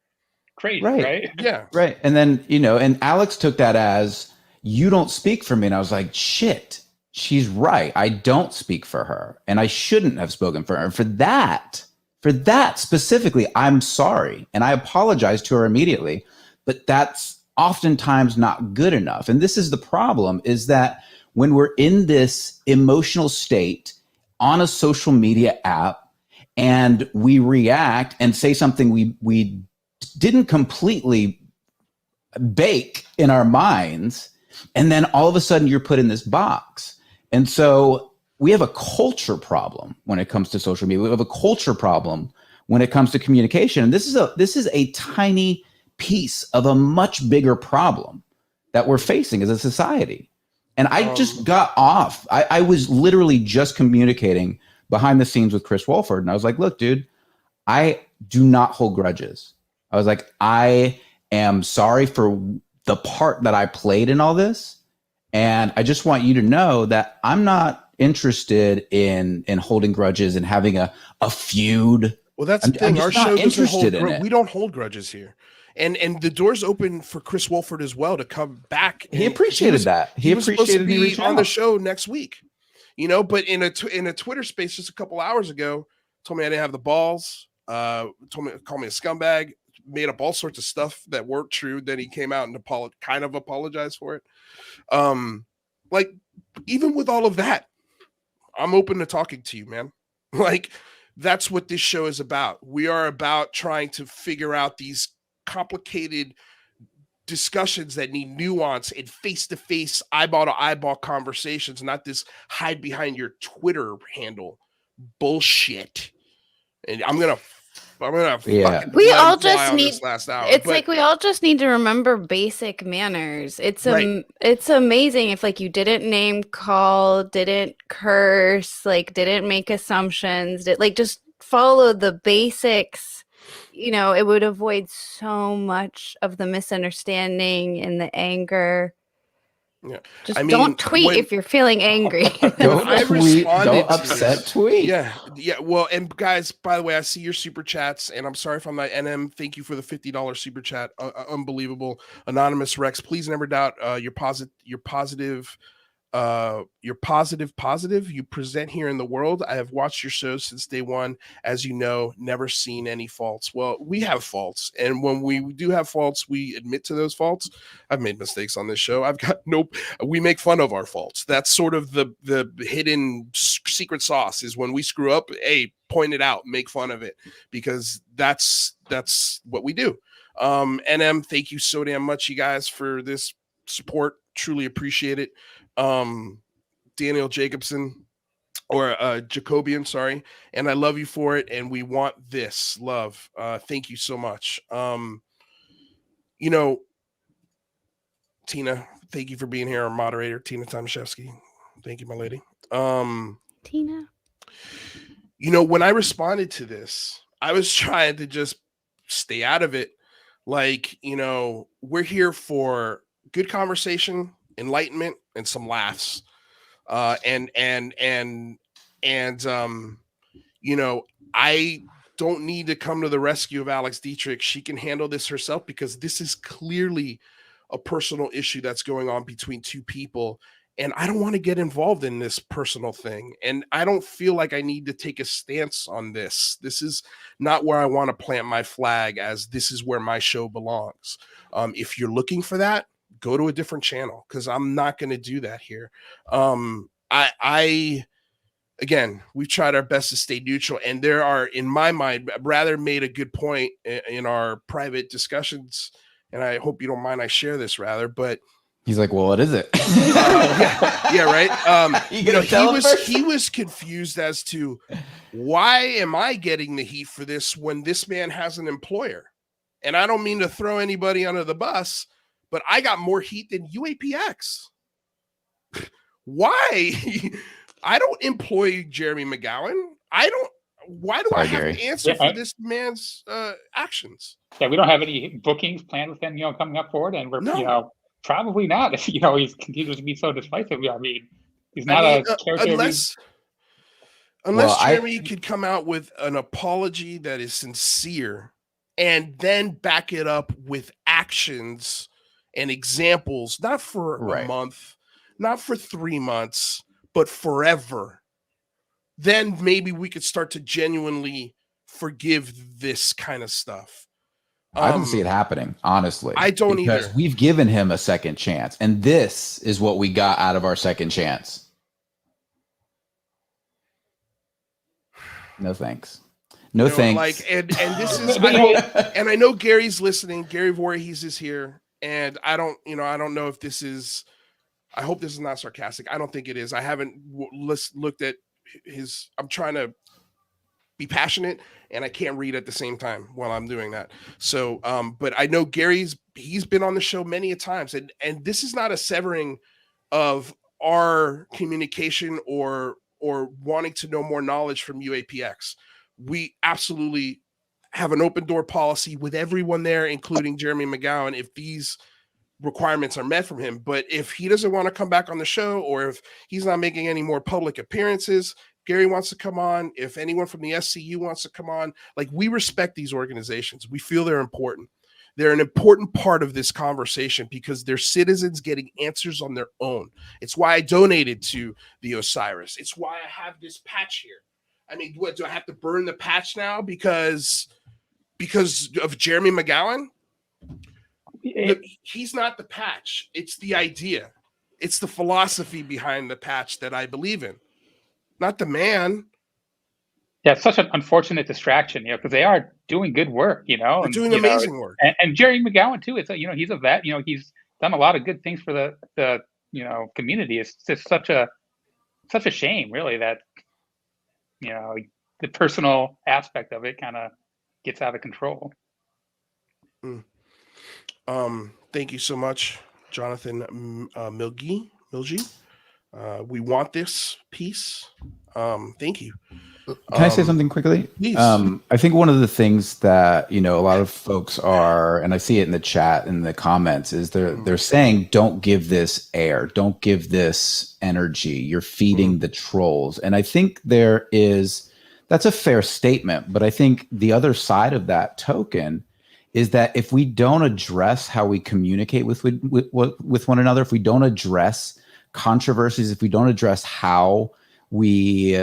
crazy, right? Yeah. Right. And then, you know, and Alex took that as, you don't speak for me. And I was like, shit, she's right. I don't speak for her. And I shouldn't have spoken for her. For that specifically, I'm sorry. And I apologized to her immediately. But that's oftentimes not good enough. And this is the problem, is that when we're in this emotional state on a social media app and we react and say something we didn't completely bake in our minds, and then all of a sudden you're put in this box. And so we have a culture problem when it comes to social media. We have a culture problem when it comes to communication. And this is a tiny piece of a much bigger problem that we're facing as a society. And I just got off. I was literally just communicating behind the scenes with Chris Wolford. And I was like, look, dude, I do not hold grudges. I was like, I am sorry for the part that I played in all this. And I just want you to know that I'm not interested in holding grudges and having a feud Well, that's the I'm thing. just Our not show doesn't hold. interested in it. We don't hold grudges here, and the door's open for Chris Wolford as well to come back. He and- appreciated that. He was supposed to appreciated me be reaching on the out. show next week, you know. But in a Twitter space just a couple hours ago, told me I didn't have the balls. Called me a scumbag. Made up all sorts of stuff that weren't true. Then he came out and kind of apologized for it. Like even with all of that, I'm open to talking to you, man. Like that's what this show is about. We are about trying to figure out these complicated discussions that need nuance and face-to-face, eyeball-to-eyeball conversations, not this hide behind your Twitter handle bullshit. And I'm gonna fucking we let all him fly just on need this last hour. it's But like we all just need to remember basic manners. It's Right. it's amazing if like you didn't name call, didn't curse, like didn't make assumptions, like just follow the basics. You know, it would avoid so much of the misunderstanding and the anger. Yeah. Just I mean, don't tweet when- if you're feeling angry. Don't I tweet. responded Don't to upset this. tweet. Yeah. Well, and guys, by the way, I see your super chats, and I'm sorry if I'm not NM. Thank you for the $50 super chat. Unbelievable. Anonymous Rex, please never doubt your positive. You're positive. You present here in the world. I have watched your shows since day one. As you know, never seen any faults. Well, we have faults. And when we do have faults, we admit to those faults. I've made mistakes on this show. We make fun of our faults. That's sort of the hidden secret sauce is when we screw up, hey, point it out, make fun of it, because that's what we do. NM, thank you so damn much, you guys, for this support. Truly appreciate it. Daniel Jacobson or Jacobian, sorry, and I love you for it, and we want this love. Thank you so much. You know, Tina, thank you for being here, our moderator, Tina Tomaszewski. Thank you, my lady. Tina. You know, when I responded to this, I was trying to just stay out of it. Like, you know, we're here for good conversation, enlightenment, and some laughs. You know, I don't need to come to the rescue of Alex Dietrich. She can handle this herself, because this is clearly a personal issue that's going on between two people. And I don't want to get involved in this personal thing. And I don't feel like I need to take a stance on this. This is not where I want to plant my flag, as this is where my show belongs. If you're looking for that, go to a different channel, because I'm not going to do that here. Again, we've tried our best to stay neutral, and there are, in my mind, Rather made a good point in our private discussions, and I hope you don't mind I share this, Rather, but He's like, well, what is it? yeah, right. You gonna tell him first? He was confused as to why am I getting the heat for this when this man has an employer, and I don't mean to throw anybody under the bus, but I got more heat than UAPX. Why? I don't employ Jeremy McGowan. Why do I have to answer for this man's actions? Yeah, we don't have any bookings planned with him, coming up forward, and we're, probably not. If he continues to be so decisive. I mean, he's not a character. Unless Jeremy could come out with an apology that is sincere, and then back it up with actions and examples, not for a month, not for 3 months, but forever, then maybe we could start to genuinely forgive this kind of stuff. I don't see it happening, honestly. I don't because either. We've given him a second chance, and this is what we got out of our second chance. No thanks. No thanks. Like, and this is, I know Gary's listening. Gary Voorhees is here, and I don't know if this is. I hope this is not sarcastic. I don't think it is. I haven't looked at his. I'm trying to be passionate, and I can't read at the same time while I'm doing that. So, but I know he's been on the show many a times, and this is not a severing of our communication or wanting to know more knowledge from UAPX. We absolutely have an open door policy with everyone there, including Jeremy McGowan, if these requirements are met from him. But if he doesn't want to come back on the show, or if he's not making any more public appearances, Gary wants to come on, if anyone from the SCU wants to come on, like, we respect these organizations. We feel they're important. They're an important part of this conversation because they're citizens getting answers on their own. It's why I donated to the Osiris. It's why I have this patch here. I mean, what, do I have to burn the patch now because of Jeremy McGowan? He's not the patch. It's the idea. It's the philosophy behind the patch that I believe in, not the man. Yeah, it's such an unfortunate distraction, because they are doing good work, They're doing amazing work. And Jerry McGowan too. It's he's a vet. He's done a lot of good things for the community. It's just such a shame, really, that the personal aspect of it kind of gets out of control. Thank you so much, Jonathan Milgie. We want this piece. Thank you. Can I say something quickly? Please. I think one of the things that a lot of folks are, and I see it in the chat in the comments, is they're saying, don't give this air, don't give this energy. You're feeding the trolls. And I think that's a fair statement. But I think the other side of that token is that if we don't address how we communicate with one another, if we don't address controversies, if we don't address how we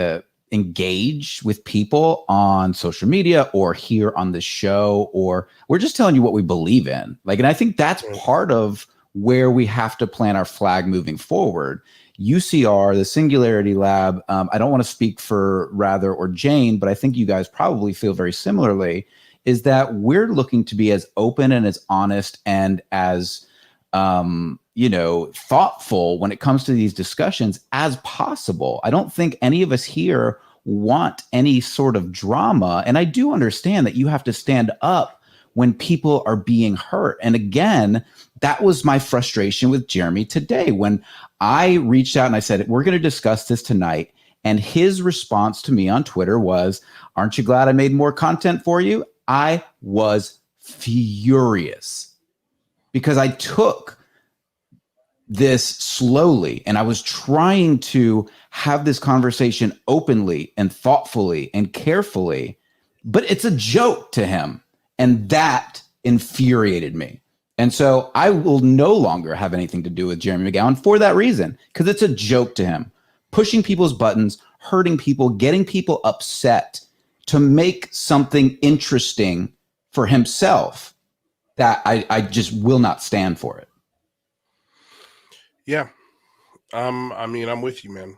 engage with people on social media or here on the show, or we're just telling you what we believe in. And I think that's part of where we have to plant our flag moving forward. UCR, the Singularity Lab, I don't want to speak for Rather or Jane, but I think you guys probably feel very similarly, is that we're looking to be as open and as honest and as thoughtful when it comes to these discussions as possible. I don't think any of us here want any sort of drama. And I do understand that you have to stand up when people are being hurt. And again, that was my frustration with Jeremy today when I reached out and I said, we're going to discuss this tonight. And his response to me on Twitter was, aren't you glad I made more content for you? I was furious because I took this slowly and I was trying to have this conversation openly and thoughtfully and carefully, but it's a joke to him. And that infuriated me. And so I will no longer have anything to do with Jeremy McGowan for that reason, because it's a joke to him, pushing people's buttons, hurting people, getting people upset to make something interesting for himself. That I just will not stand for it. Yeah. I'm with you, man.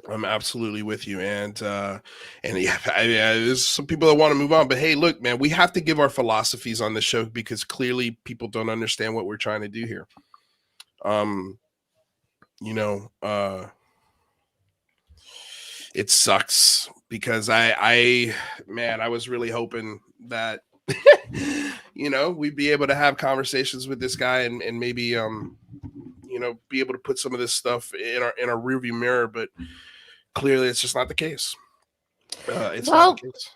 I'm absolutely with you. And yeah, there's some people that want to move on, but hey, look, man, we have to give our philosophies on the show because clearly people don't understand what we're trying to do here. It sucks because I was really hoping that, we'd be able to have conversations with this guy and maybe, be able to put some of this stuff in our rearview mirror, but clearly it's just not the case. It's not the case.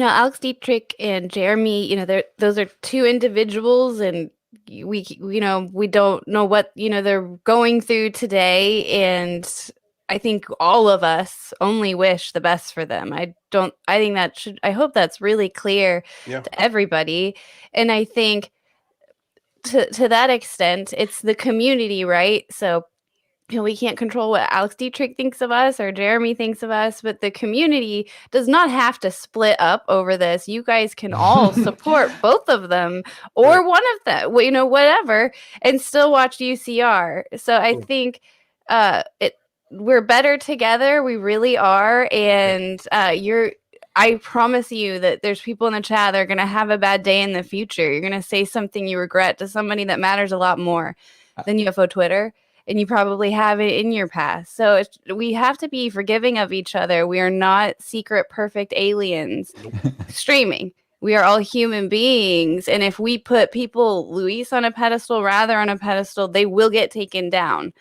Alex Dietrich and Jeremy, those are two individuals, and we don't know what, they're going through today. And I think all of us only wish the best for them. I hope that's really clear to everybody. And I think to that extent, it's the community, right? So, we can't control what Alex Dietrich thinks of us or Jeremy thinks of us, but the community does not have to split up over this. You guys can all support both of them or one of them, whatever, and still watch UCR. So I think we're better together. We really are. And I promise you that there's people in the chat that are going to have a bad day in the future. You're going to say something you regret to somebody that matters a lot more than UFO Twitter. And you probably have it in your past. So we have to be forgiving of each other. We are not secret, perfect aliens streaming. We are all human beings. And if we put Luis on a pedestal, Rather on a pedestal, they will get taken down.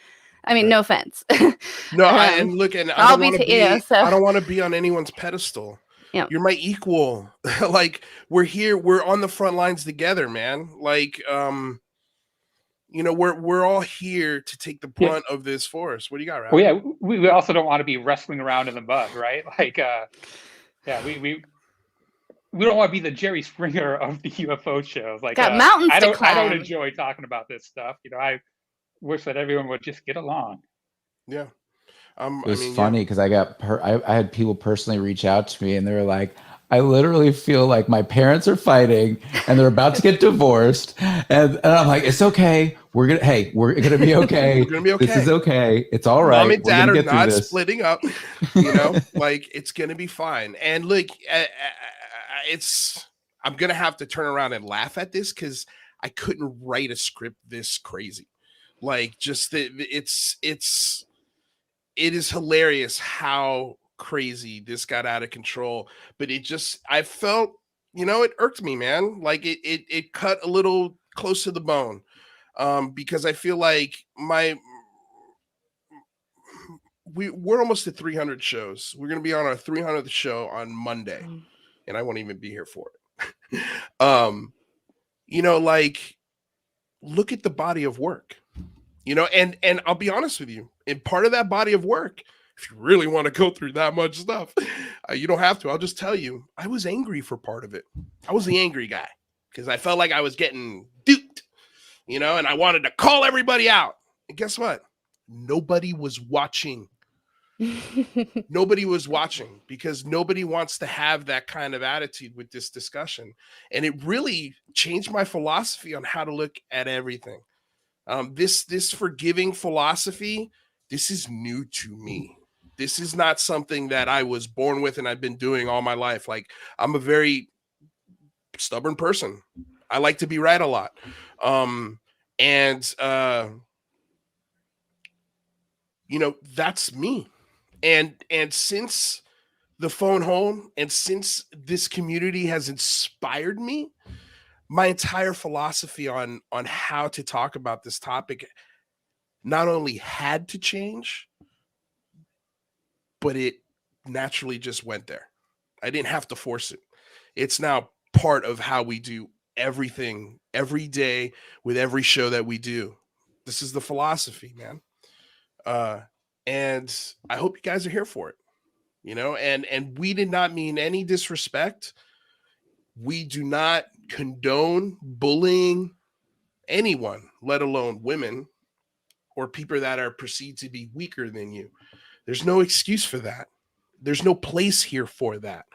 I mean, no offense. No, I don't want to be on anyone's pedestal. Yeah. You're my equal. Like, we're here. We're on the front lines together, man. Like, we're all here to take the brunt of this force. What do you got, Ralph? Well, yeah, we also don't want to be wrestling around in the mud, right? Like, we don't want to be the Jerry Springer of the UFO shows. Like, got mountains I to don't climb. enjoy talking about this stuff. I wish that everyone would just get along. Yeah. It was funny because I had people personally reach out to me and they were like, I literally feel like my parents are fighting and they're about to get divorced. And I'm like, it's okay. We're going to be okay. We're gonna be okay. This is okay. It's all right. Mom and dad are not this. splitting up, like it's going to be fine. And look, I'm going to have to turn around and laugh at this because I couldn't write a script this crazy. Like just it is hilarious how crazy this got out of control, but I felt, it irked me, man. Like it cut a little close to the bone, because I feel like we're almost at 300 shows. We're going to be on our 300th show on Monday, and I won't even be here for it. Like look at the body of work, and I'll be honest with you. And part of that body of work, if you really want to go through that much stuff, you don't have to. I'll just tell you, I was angry for part of it. I was the angry guy because I felt like I was getting duped, and I wanted to call everybody out. And guess what? Nobody was watching. Nobody was watching because nobody wants to have that kind of attitude with this discussion. And it really changed my philosophy on how to look at everything. This forgiving philosophy, this is new to me. This is not something that I was born with and I've been doing all my life. Like I'm a very stubborn person. I like to be right a lot. That's me. And since the phone home and since this community has inspired me, my entire philosophy on how to talk about this topic not only had to change, but it naturally just went there. I didn't have to force it. It's now part of how we do everything every day with every show that we do. This is the philosophy, man. And I hope you guys are here for it, and we did not mean any disrespect. We do not condone bullying anyone, let alone women or people that are perceived to be weaker than you. There's no excuse for that. There's no place here for that.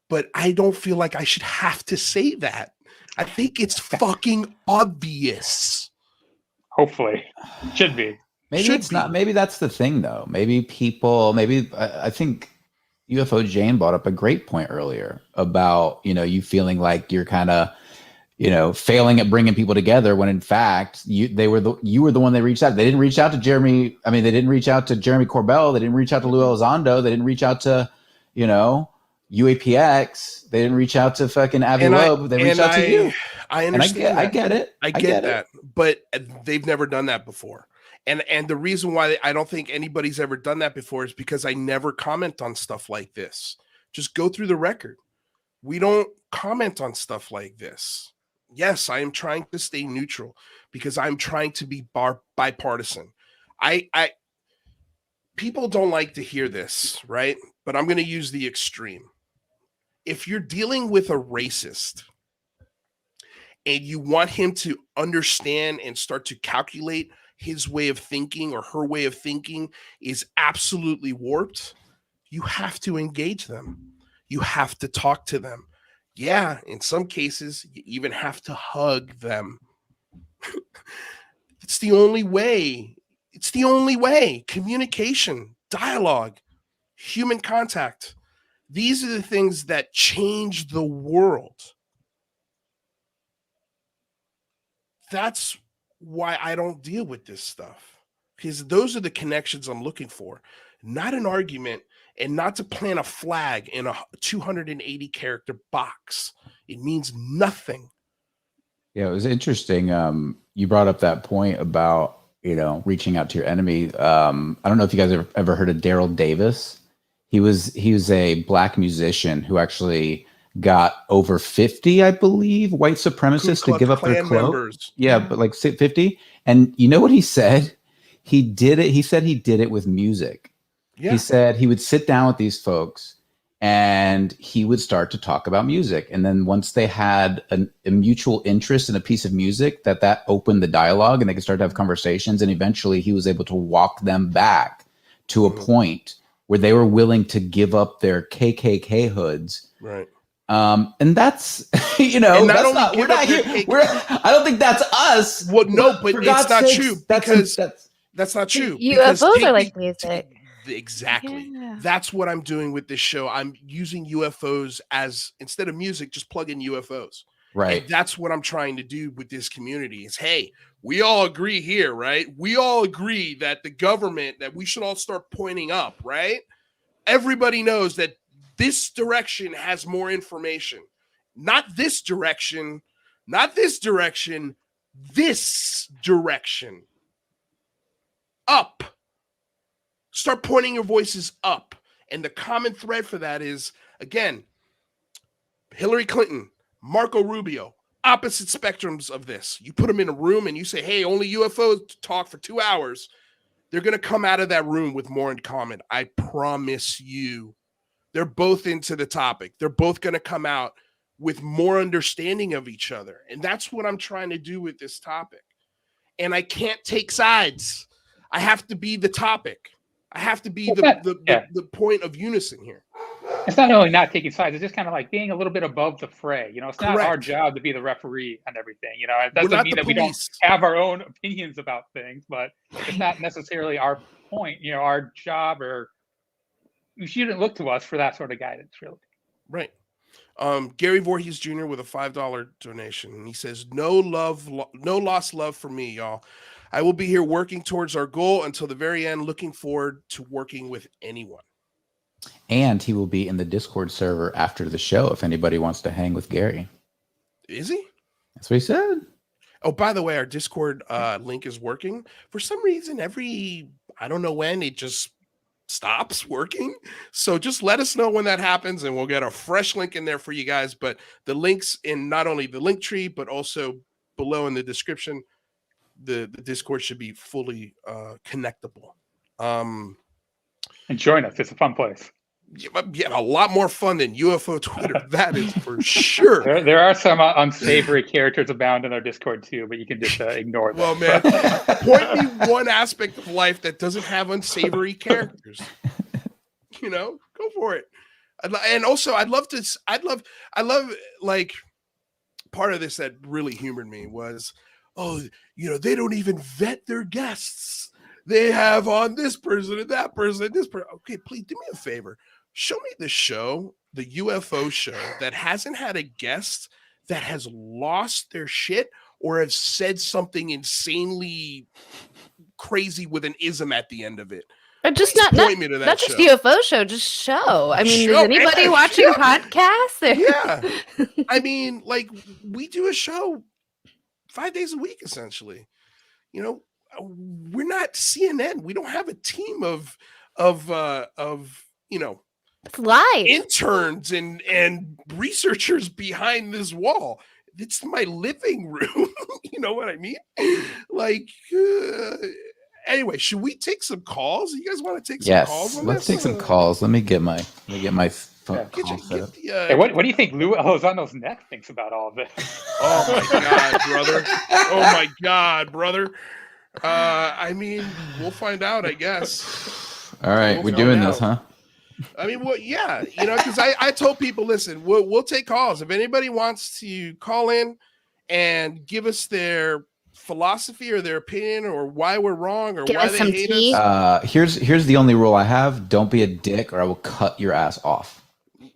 But I don't feel like I should have to say that. I think it's fucking obvious. Hopefully. Should be. Maybe it's not. Maybe that's the thing, though. I think UFO Jane brought up a great point earlier about, you feeling like you're kind of, failing at bringing people together when in fact you were the one they reached out. They didn't reach out to Jeremy. I mean, they didn't reach out to Jeremy Corbell. They didn't reach out to Lou Elizondo. They didn't reach out to, UAPX. They didn't reach out to fucking Avi Loeb. They reached out to you. I understand. I get it. I get that. But they've never done that before. And the reason why I don't think anybody's ever done that before is because I never comment on stuff like this. Just go through the record. We don't comment on stuff like this. Yes, I am trying to stay neutral because I'm trying to be bipartisan. People don't like to hear this, right? But I'm going to use the extreme. If you're dealing with a racist and you want him to understand and start to calculate his way of thinking or her way of thinking is absolutely warped, you have to engage them. You have to talk to them. Yeah, in some cases, you even have to hug them. It's the only way. It's the only way. Communication, dialogue, human contact. These are the things that change the world. That's why I don't deal with this stuff, because those are the connections I'm looking for, not an argument and not to plant a flag in a 280 character box. It means nothing. Yeah, it was interesting. You brought up that point about, reaching out to your enemy. I don't know if you guys ever heard of Daryl Davis. He was a black musician who actually got over 50, I believe, white supremacists to give up their Klan cloak. members. Yeah, but like 50. And you know what he said? He did it. He said he did it with music. Yeah. He said he would sit down with these folks and he would start to talk about music. And then once they had a mutual interest in a piece of music, that opened the dialogue and they could start to have conversations. And eventually he was able to walk them back to a point where they were willing to give up their KKK hoods. Right. And that's, you know, that's not, we're not here. I don't think that's us. Well, no, but it's not true because that's not true. UFOs are like music. Exactly. Yeah. That's what I'm doing with this show. I'm using UFOs as, instead of music, just plug in UFOs. Right. And that's what I'm trying to do with this community is, hey, we all agree here, right? We all agree that the government, that we should all start pointing up, right? Everybody knows that this direction has more information. Not this direction, not this direction, this direction. Up. Start pointing your voices up. And the common thread for that is, again, Hillary Clinton, Marco Rubio, opposite spectrums of this. You put them in a room and you say, hey, only UFOs talk for 2 hours. They're going to come out of that room with more in common. I promise you. They're both into the topic. They're both going to come out with more understanding of each other. And that's what I'm trying to do with this topic. And I can't take sides. I have to be the topic. I have to be the point of unison here. It's not only not taking sides, it's just kind of like being a little bit above the fray. You know, it's not Correct. our job to be the referee on everything. You know, it doesn't mean that police. we don't have our own opinions about things, but it's not necessarily our point, you know, our job, or you shouldn't look to us for that sort of guidance, really. Right. Gary Voorhees Jr. with a $5 donation. And he says, no lost love for me, y'all. I will be here working towards our goal until the very end, looking forward to working with anyone. And he will be in the Discord server after the show if anybody wants to hang with Gary. Is he? That's what he said. Oh, by the way, our Discord link is working. For some reason, I don't know when, it just stops working. So just let us know when that happens and we'll get a fresh link in there for you guys. But the links in not only the link tree, but also below in the description, the Discord should be fully connectable. And join us. It's a fun place. Yeah, a lot more fun than UFO Twitter. That is for sure. There are some unsavory characters abound in our Discord too, but you can just ignore them. Well, man, point me one aspect of life that doesn't have unsavory characters. You know, go for it. And also, I love like part of this that really humored me was, oh, you know, they don't even vet their guests. They have on this person and that person and this person. Okay, please do me a favor. Show me the show, the UFO show, that hasn't had a guest that has lost their shit or has said something insanely crazy with an ism at the end of it. But just Please not point me to that not show. just UFO show, just show. I mean, Show, is anybody watching podcasts? Yeah. I mean, like, we do a show 5 days a week, essentially. You know, we're not CNN. We don't have a team of you know, It's live. interns and researchers behind this wall. It's my living room. You know what I mean? Like, anyway, should we take some calls? You guys want to take some calls on let's this? take some calls. Let me get my phone call set up. Hey, what do you think Lou Elizono's neck thinks about all of this? Oh my God, brother. Oh my God, brother. I mean, we'll find out, I guess. All right, we're doing this, huh? I mean, well, yeah, you know, because I told people, listen, we'll take calls. If anybody wants to call in and give us their philosophy or their opinion or why we're wrong or why they hate us. Here's the only rule I have. Don't be a dick or I will cut your ass off.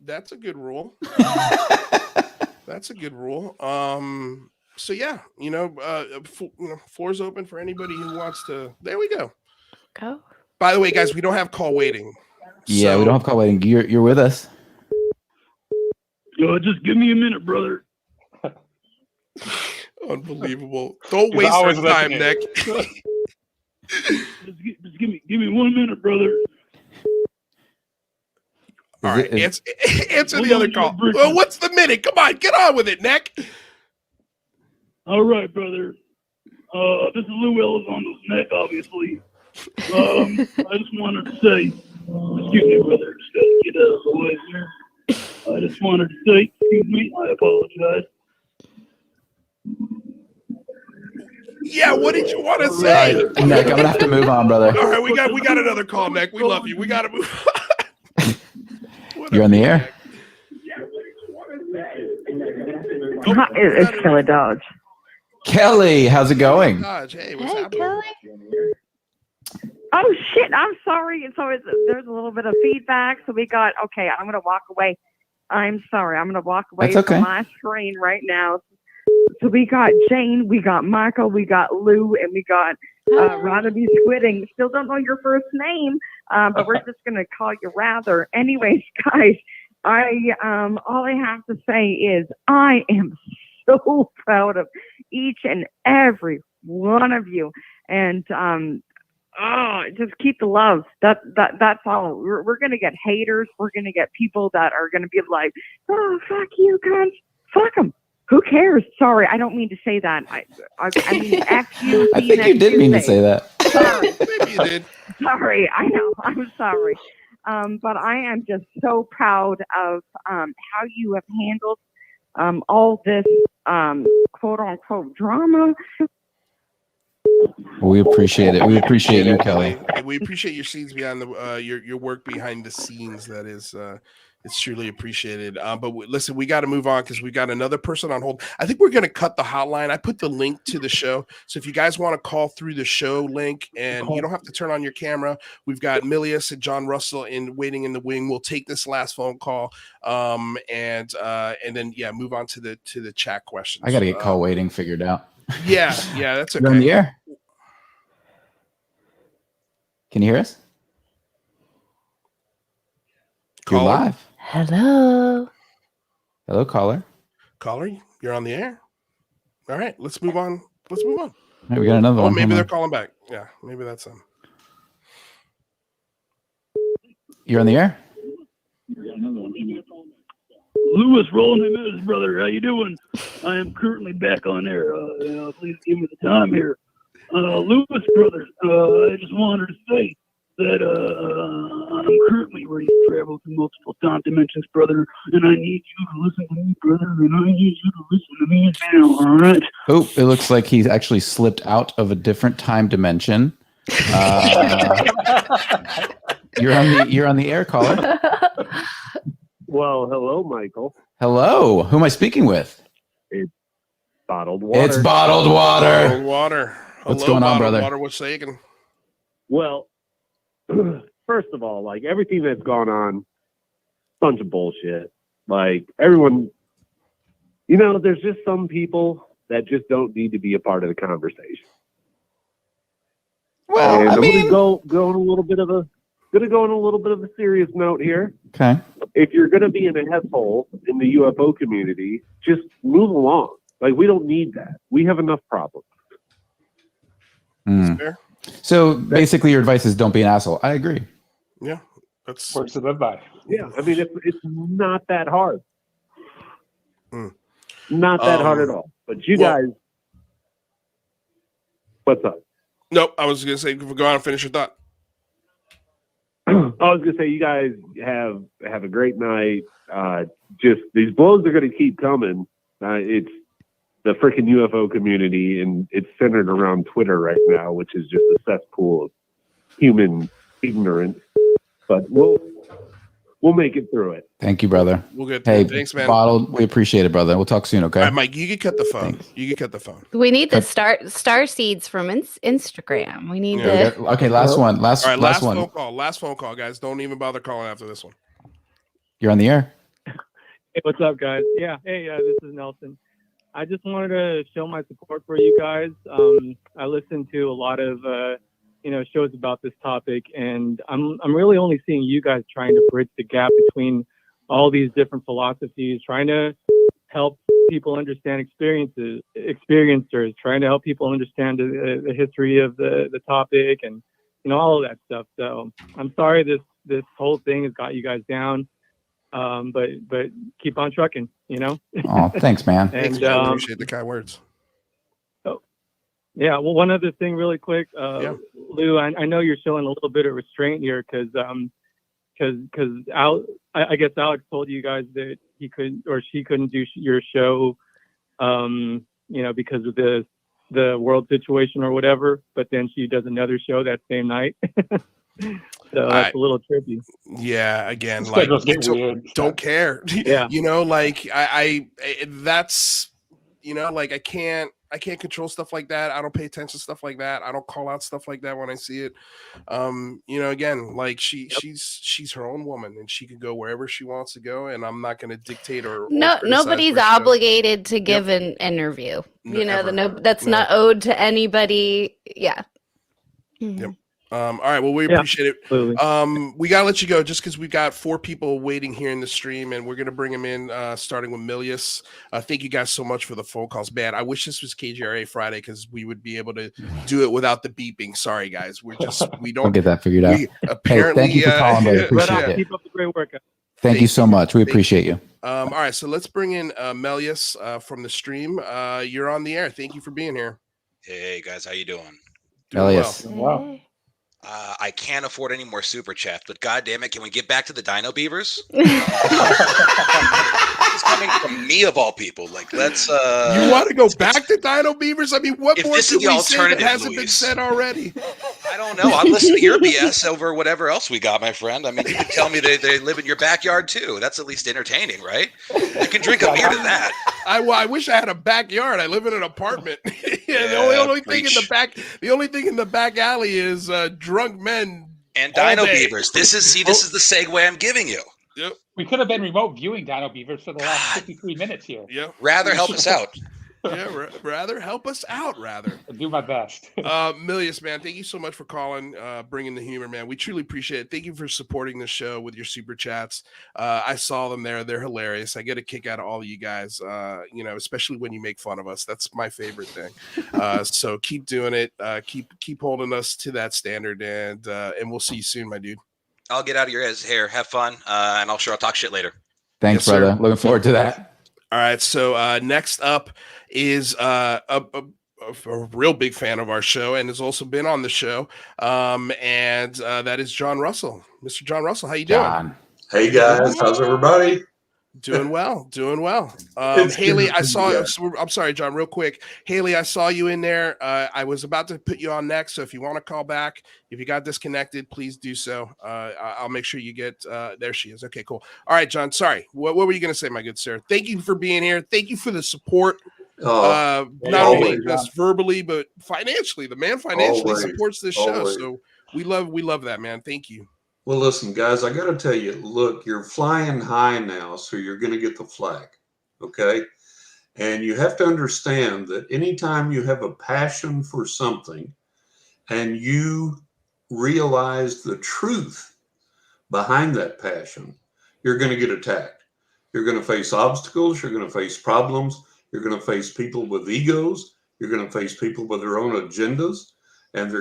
That's a good rule. That's a good rule. So yeah, floor's open for anybody who wants to. There we go. Go. By the way, guys, we don't have call waiting. Yeah, So- we don't have call waiting. You're with us. Yo, just give me a minute, brother. Unbelievable. Don't He's waste our always time, listening. Nick. Just give me 1 minute, brother. All right, answer the other call. Well, what's the minute? Come on, get on with it, Nick. All right, brother. This is Lou Elizondo's Nick, obviously. I just wanted to say, excuse me, brother, just gotta get out of the way here. I just wanted to say, excuse me, I apologize. Yeah, what did you want to say? All right, Nick, I'm gonna have to move on, brother. All right, we got another call, Nick. We love you. We got to move on. You're on the air. It's Kelly Dodge. Kelly, how's it going? Dodge, hey, what's Hey, happening? Kelly. Oh shit! I'm sorry. There's a little bit of feedback, so we got. Okay, I'm gonna walk away. I'm sorry. I'm gonna walk away That's okay. from my screen right now. So we got Jane, we got Michael, we got Lou, and we got Radaby Squidding. Still don't know your first name, but we're just gonna call you Rather. Anyways, guys, all I have to say is I am so proud of each and every one of you, and just keep the love. That's all. We're gonna get haters. We're gonna get people that are gonna be like, oh, fuck you, cunts. Fuck them. Who cares? Sorry, I don't mean to say that. I mean, F you. I think you did mean to say that. Sorry. Maybe you did. Sorry, I know. I'm sorry. But I am just so proud of how you have handled all this quote unquote drama. We appreciate it. We appreciate you, Kelly. We appreciate your scenes behind the your work behind the scenes. That is, it's truly appreciated. But listen, we got to move on because we got another person on hold. I think we're going to cut the hotline. I put the link to the show, so if you guys want to call through the show link, and you don't have to turn on your camera, we've got Milius and John Russell waiting in the wing. We'll take this last phone call, and then move on to the chat questions. I got to get call waiting figured out. Yeah, that's okay. You're on the air. Can you hear us? You're Caller? live. Hello. Hello, caller. Caller, you're on the air. All right, let's move on. All right, we got another one. Maybe Hold they're on. calling back. Yeah, maybe that's them. You're on the air. Luis Jimenez, brother, how you doing? I am currently back on air. Please give me the time here. Luis, brother, I just wanted to say that I'm currently ready to travel to multiple time dimensions, brother, and I need you to listen to me, brother, and I need you to listen to me now, all right? Oh, it looks like he's actually slipped out of a different time dimension. You're on the air, caller. Well, hello, Michael. Hello. Who am I speaking with? It's bottled water. It's bottled water. Bottled water. What's Hello, going on, bottled brother? Water, what's shaking? Well, first of all, like everything that's gone on, bunch of bullshit. Like everyone, there's just some people that just don't need to be a part of the conversation. Well, and I I'm mean, gonna go on a little bit of a serious note here. okay. If you're gonna be in a hole in the UFO community, just move along. Like we don't need that. We have enough problems. Hmm. Fair? So basically, your advice is don't be an asshole. I agree. Yeah, that's Words to live by. Yeah, I mean it's not that hard. Hmm. Not that hard at all. But you guys, what's up? Nope. I was gonna say, go on and finish your thought. I was gonna say you guys have a great night. Just these blows are gonna keep coming. It's the freaking UFO community, and it's centered around Twitter right now, which is just a cesspool of human ignorance. But we'll make it through it. Thank you, brother. We'll get Hey, thanks, man. Bottled. We appreciate it, brother. We'll talk soon. Okay. All right, Mike, you can cut the phone. Thanks. You can cut the phone. We need the star seeds from Instagram. We need Yeah. the. Okay. Last one. Last All right, last last one. phone call. Last phone call, guys. Don't even bother calling after this one. You're on the air. Hey, what's up, guys? Yeah, hey, this is Nelson. I just wanted to show my support for you guys. I listen to a lot of shows about this topic, and I'm really only seeing you guys trying to bridge the gap between all these different philosophies, trying to help people understand experiencers, trying to help people understand the history of the topic, and all of that stuff. So I'm sorry this whole thing has got you guys down. But keep on trucking, you know. Oh, thanks, man. And I appreciate the kind words. Yeah, well, one other thing really quick, Lou, I know you're showing a little bit of restraint here because I guess Alex told you guys that he couldn't or she couldn't do your show, you know, because of the world situation or whatever, but then she does another show that same night. So that's a little trippy. Yeah, again, like don't care. Yeah. You know, like I that's, you know, like I can't control stuff like that. I don't pay attention to stuff like that. I don't call out stuff like that when I see it. You know, again, like she's her own woman and she can go wherever she wants to go, and I'm not going to dictate or nobody's obligated to give an interview. You know, that's not owed to anybody. Yeah. Yep. All right. Well, we appreciate it. We got to let you go just because we've got 4 people waiting here in the stream, and we're going to bring them in, starting with Milius. Thank you guys so much for the phone calls. Man, I wish this was KGRA Friday because we would be able to do it without the beeping. Sorry, guys. We don't I'll get that figured out. Apparently, thank you for calling, buddy. Appreciate it. Keep up the great work. Thank you so much. We appreciate you. All right. So let's bring in Milius from the stream. You're on the air. Thank you for being here. Hey, guys. How you doing? Milius. Wow. I can't afford any more super chats, but God damn it, can we get back to the Dino Beavers? It's coming from me of all people. Like, let's. You want to go back to Dino Beavers? I mean, what more this can is the we say that alternative, hasn't been said already? I don't know. I'll listen to your BS over whatever else we got, my friend. I mean, you can tell me they live in your backyard too. That's at least entertaining, right? You can drink a beer to that. I wish I had a backyard. I live in an apartment. The only thing in the back alley is drunk men and Dino Beavers. This is the segue I'm giving you. Yep. We could have been remote viewing Dino Beavers for the last 53 minutes here. Yeah. Rather help us out. Yeah, rather help us out. Rather I'll do my best. Milius, man, thank you so much for calling, bringing the humor, man. We truly appreciate it. Thank you for supporting the show with your super chats. I saw them there; they're hilarious. I get a kick out of all of you guys. You know, especially when you make fun of us. That's my favorite thing. So keep doing it. Keep holding us to that standard, and we'll see you soon, my dude. I'll get out of your hair. Have fun, and I'll talk shit later. Thanks, brother. Looking forward to that. All right. So next up is a real big fan of our show and has also been on the show. And that is John Russell. Mr. John Russell, how you doing? Hey, guys. How's everybody? Doing well. Haley, I saw. I'm sorry, John. Real quick, Haley, I saw you in there. I was about to put you on next, so if you want to call back, if you got disconnected, please do so. I'll make sure you get. There she is. Okay, cool. All right, John. Sorry. What were you going to say, my good sir? Thank you for being here. Thank you for the support. Not only just verbally, but financially. The man financially supports this show, so we love that, man. Thank you. Well, listen, guys, I got to tell you, look, you're flying high now, so you're going to get the flag, okay? And you have to understand that anytime you have a passion for something and you realize the truth behind that passion, you're going to get attacked. You're going to face obstacles. You're going to face problems. You're going to face people with egos. You're going to face people with their own agendas. And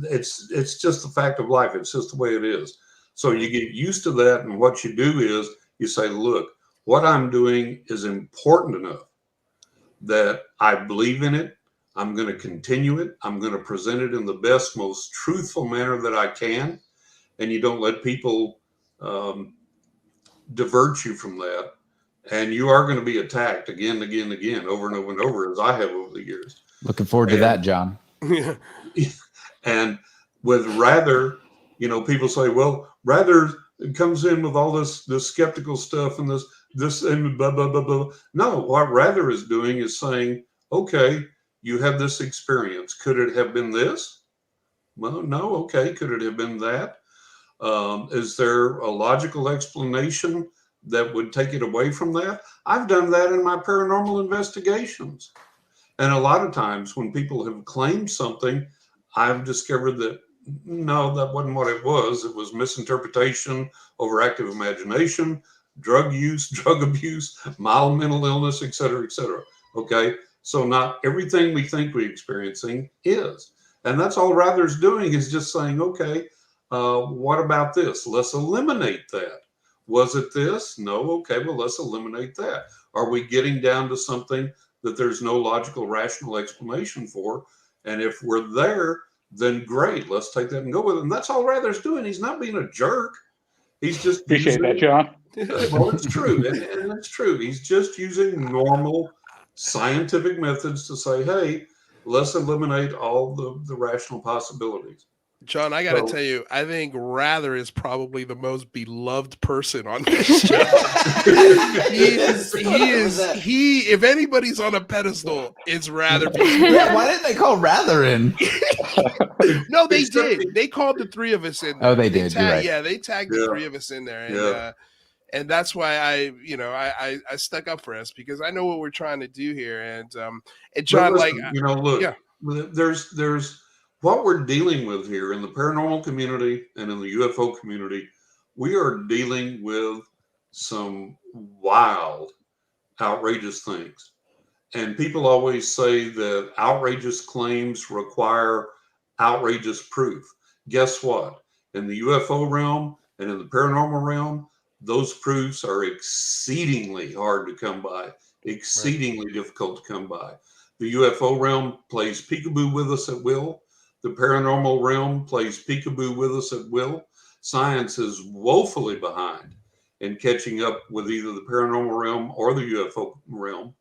it's just the fact of life. It's just the way it is. So you get used to that. And what you do is you say, look, what I'm doing is important enough that I believe in it. I'm going to continue it. I'm going to present it in the best, most truthful manner that I can. And you don't let people divert you from that. And you are going to be attacked again, over and over and over, as I have over the years. Looking forward to that, John. And with Rather, people say, well, Rather comes in with all this skeptical stuff and this and blah, blah, blah, blah. No, what Rather is doing is saying, okay, you have this experience. Could it have been this? Well, no. Okay. Could it have been that? Is there a logical explanation that would take it away from that? I've done that in my paranormal investigations. And a lot of times when people have claimed something, I've discovered that, no, that wasn't what it was. It was misinterpretation, overactive imagination, drug use, drug abuse, mild mental illness, et cetera, et cetera. Okay. So not everything we think we're experiencing is. And that's all Rather's doing is just saying, okay, what about this? Let's eliminate that. Was it this? No. Okay, well, let's eliminate that. Are we getting down to something that there's no logical, rational explanation for? And if we're there, then great, let's take that and go with it. And that's all Rather's doing. He's not being a jerk. He's just Appreciate that, John. Well, it's true, and it's true. He's just using normal scientific methods to say, hey, let's eliminate all the rational possibilities. John, I got to tell you, I think Rather is probably the most beloved person on this show. If anybody's on a pedestal, it's Rather. Yeah, why didn't they call Rather in? No, they did. They called the three of us in there. Oh, they did. You're right. Yeah, they tagged the three of us in there. And that's why I stuck up for us, because I know what we're trying to do here. And John, listen, look, there's what we're dealing with here in the paranormal community and in the UFO community. We are dealing with some wild, outrageous things. And people always say that outrageous claims require outrageous proof. Guess what? In the UFO realm and in the paranormal realm, those proofs are exceedingly hard to come by, exceedingly difficult to come by. The UFO realm plays peekaboo with us at will. The paranormal realm plays peekaboo with us at will. Science is woefully behind in catching up with either the paranormal realm or the UFO realm.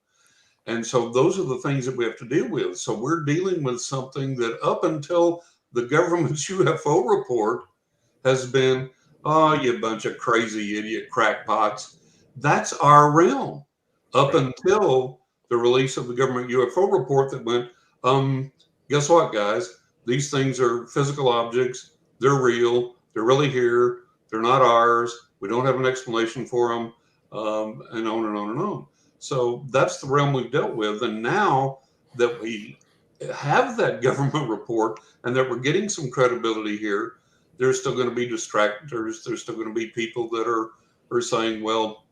And so those are the things that we have to deal with. So we're dealing with something that up until the government's UFO report has been, oh, you bunch of crazy idiot crackpots. That's our realm. Up until the release of the government UFO report that went, guess what, guys? These things are physical objects. They're real. They're really here. They're not ours. We don't have an explanation for them, and on and on and on. So that's the realm we've dealt with. And now that we have that government report and that we're getting some credibility here, there's still going to be distractors. There's still going to be people that are saying, well,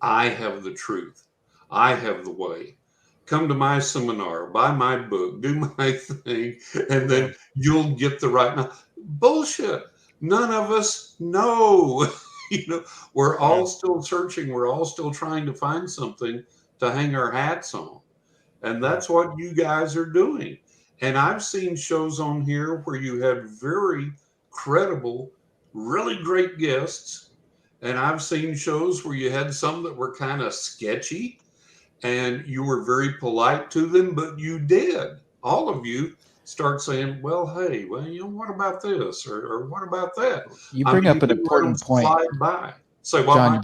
I have the truth. I have the way. Come to my seminar, buy my book, do my thing, and then you'll get the right. Now, bullshit. None of us know. We're all still searching. We're all still trying to find something to hang our hats on. And that's what you guys are doing. And I've seen shows on here where you had very credible, really great guests. And I've seen shows where you had some that were kind of sketchy and you were very polite to them, but you did. All of you start saying, well, hey, what about this? Or what about that? You bring up an important point. John,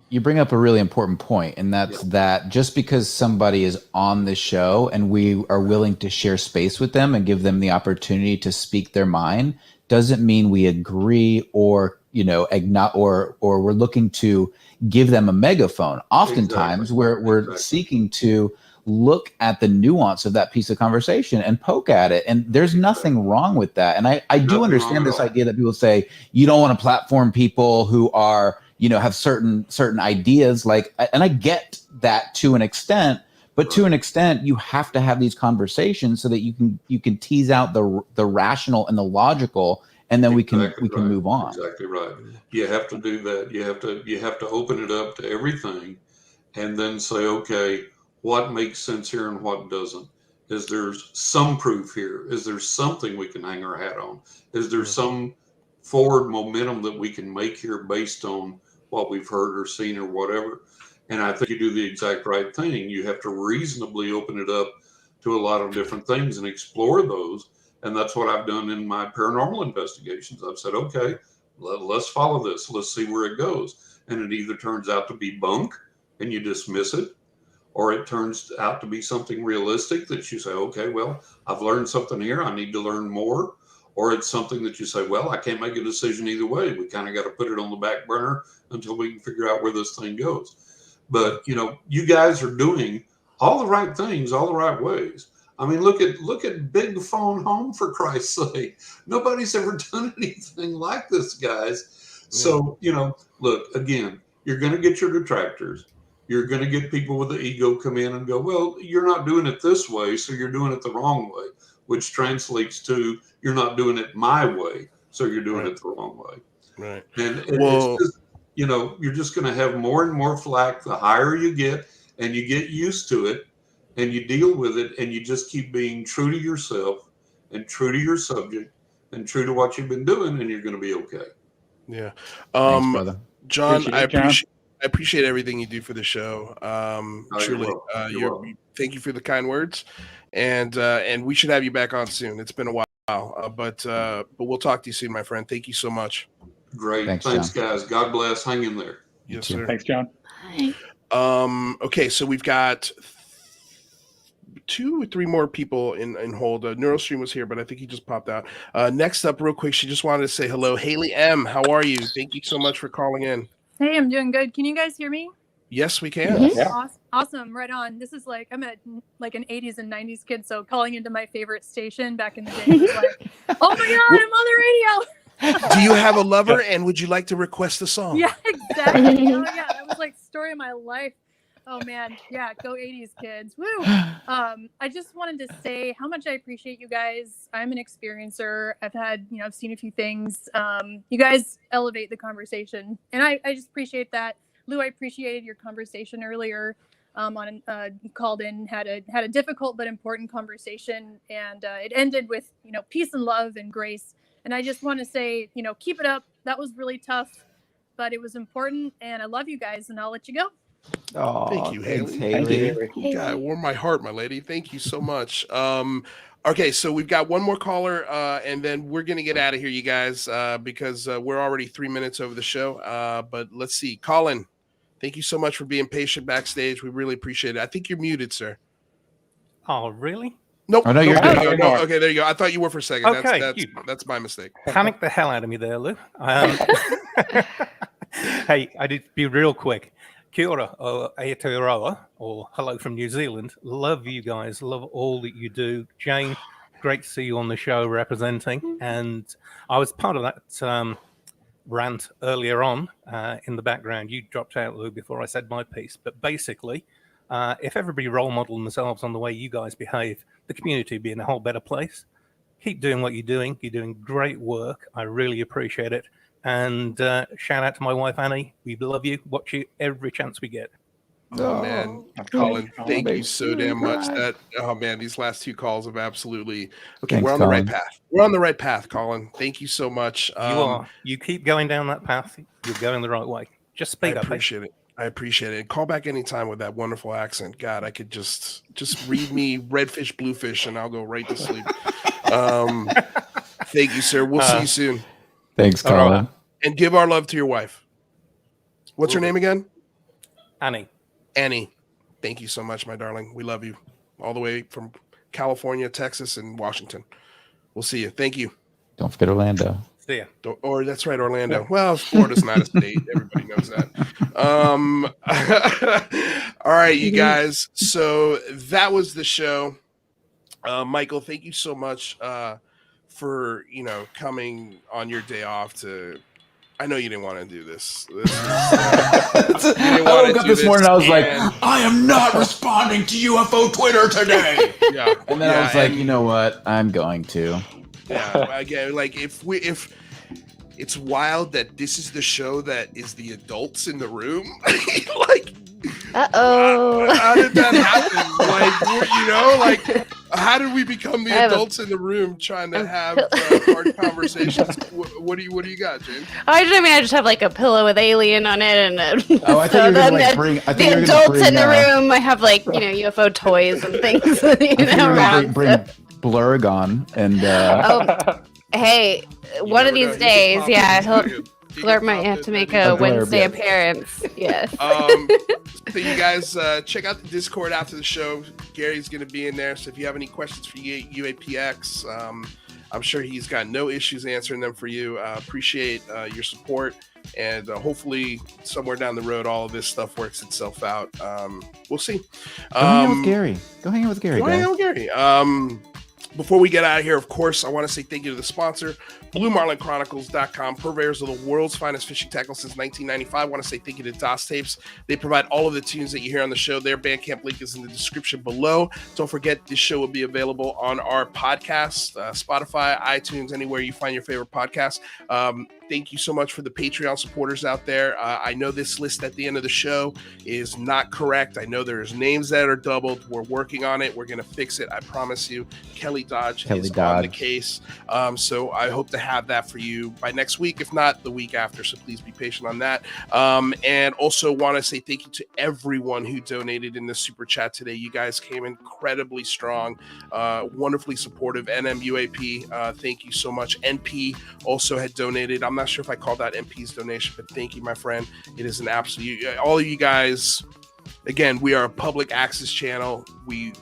you bring up a really important point, and that's that just because somebody is on the show and we are willing to share space with them and give them the opportunity to speak their mind doesn't mean we agree or or we're looking to give them a megaphone. Oftentimes we're seeking to look at the nuance of that piece of conversation and poke at it. And there's nothing wrong with that. And I do understand this idea that people say you don't want to platform people who are, have certain ideas, and I get that to an extent, but to an extent you have to have these conversations so that you can tease out the rational and the logical, and then we can move on. Exactly right. You have to do that. You have to open it up to everything and then say, okay, what makes sense here and what doesn't? Is there some proof here? Is there something we can hang our hat on? Is there some forward momentum that we can make here based on what we've heard or seen or whatever? And I think you do the exact right thing. You have to reasonably open it up to a lot of different things and explore those. And that's what I've done in my paranormal investigations. I've said, okay, let's follow this. Let's see where it goes. And it either turns out to be bunk and you dismiss it, or it turns out to be something realistic that you say, okay, well, I've learned something here. I need to learn more. Or it's something that you say, well, I can't make a decision either way. We kind of got to put it on the back burner until we can figure out where this thing goes. But, you guys are doing all the right things, all the right ways. I mean, look at Big Phone Home, for Christ's sake. Nobody's ever done anything like this, guys. So, look, again, you're going to get your detractors. You're going to get people with the ego come in and go, well, you're not doing it this way, so you're doing it the wrong way, which translates to you're not doing it my way, so you're doing it the wrong way. Right. And you know, you're just going to have more and more flack the higher you get, and you get used to it and you deal with it, and you just keep being true to yourself and true to your subject and true to what you've been doing, and you're going to be okay. Yeah. Thanks, brother. John, Appreciate I it, John. appreciate everything you do for the show. Truly, You're welcome. thank you for the kind words, and we should have you back on soon. It's been a while, but we'll talk to you soon, my friend. Thank you so much. Great. Thanks, Guys. God bless. Hang in there. Yes, sir. Thanks, John. Okay, so we've got 2 or 3 more people in hold. NeuroStream was here, but I think he just popped out. Next up, real quick, she just wanted to say hello. Haley M., how are you? Thank you so much for calling in. Hey, I'm doing good. Can you guys hear me? Yes, we can. Mm-hmm. Yeah. Awesome. Right on. This is like, I'm an 80s and 90s kid, so calling into my favorite station back in the day was like, oh my God, I'm on the radio. Do you have a lover, and would you like to request a song? Yeah, exactly. Oh yeah, that was like story of my life. Oh man, yeah, go 80s kids. Woo. I just wanted to say how much I appreciate you guys. I'm an experiencer. I've seen a few things. You guys elevate the conversation, and I just appreciate that. Lou, I appreciated your conversation earlier. Called in, had a difficult but important conversation, and it ended with peace and love and grace. And I just want to say, keep it up. That was really tough, but it was important. And I love you guys, and I'll let you go. Oh, thank you, Haley. Thank you, Haley. God, warm my heart, my lady. Thank you so much. Okay, so we've got one more caller, and then we're going to get out of here, you guys, because we're already 3 minutes over the show. But let's see. Colin, thank you so much for being patient backstage. We really appreciate it. I think you're muted, sir. Oh, really? Nope. Oh, no, you're good. No. Okay, there you go. I thought you were for a second. Okay, that's my mistake. Panicked the hell out of me there, Lou. Hey, I did be real quick. Kia ora, Aotearoa, or hello from New Zealand. Love you guys. Love all that you do. Jane, great to see you on the show representing. And I was part of that rant earlier on in the background. You dropped out, Lou, before I said my piece. But basically, if everybody role modeled themselves on the way you guys behave, the community would be in a whole better place. Keep doing what you're doing. You're doing great work. I really appreciate it. And shout out to my wife, Annie. We love you. Watch you every chance we get. Oh, man. Colin, thank you so damn much. These last 2 calls have absolutely... Okay, Thanks, we're on the Colin. right path. We're on the right path, Colin. Thank you so much. You are. You keep going down that path. You're going the right way. Just speak up. I appreciate it. Call back anytime with that wonderful accent. God, I could just read me redfish, bluefish, and I'll go right to sleep. Thank you, sir. We'll see you soon. Thanks, Colin. And give our love to your wife. What's her name again? Annie. Thank you so much, my darling. We love you all the way from California, Texas, and Washington. We'll see you. Thank you. Don't forget Orlando. See ya. Or that's right, Orlando. Well, Florida's not a state. Everybody knows that. All right, you guys. So that was the show. Michael, thank you so much for coming on your day off to. I know you didn't want to do this. I woke up this morning. I was like, I am not responding to UFO Twitter today. Yeah, and then I was like, you know what? I'm going to. Yeah, again, like if it's wild that this is the show that is the adults in the room. Like, how did that happen? Like, how did we become the adults in the room trying to have hard conversations? What do you got, Jane? I just have like a pillow with alien on it, and I thought you were gonna bring the adults in the room. I have like UFO toys and things. Bring Blurg on and. Hey, one of these days, Blur might have to make a Wednesday appearance. Yes. So you guys check out the Discord after the show. Gary's going to be in there. So if you have any questions for UAPX, I'm sure he's got no issues answering them for you. Appreciate your support. And hopefully somewhere down the road, all of this stuff works itself out. We'll see. Go hang out with Gary. Go hang out with Gary. Before we get out of here, of course, I want to say thank you to the sponsor, BlueMarlinChronicles.com, purveyors of the world's finest fishing tackle since 1995. I want to say thank you to DOS Tapes. They provide all of the tunes that you hear on the show. Their Bandcamp link is in the description below. Don't forget, this show will be available on our podcast, Spotify, iTunes, anywhere you find your favorite podcast. thank you so much for the Patreon supporters out there. I know this list at the end of the show is not correct. I know there's names that are doubled. We're working on it. We're going to fix it. I promise you. Kelly Dodge is on the case. So I hope to have that for you by next week, if not the week after. So please be patient on that. And also want to say thank you to everyone who donated in the super chat today. You guys came incredibly strong, wonderfully supportive. UAP, thank you so much. NP also had donated. I'm not sure if I called that NP's donation, but thank you, my friend. It is an absolute, all of you guys. Again, we are a public access channel. We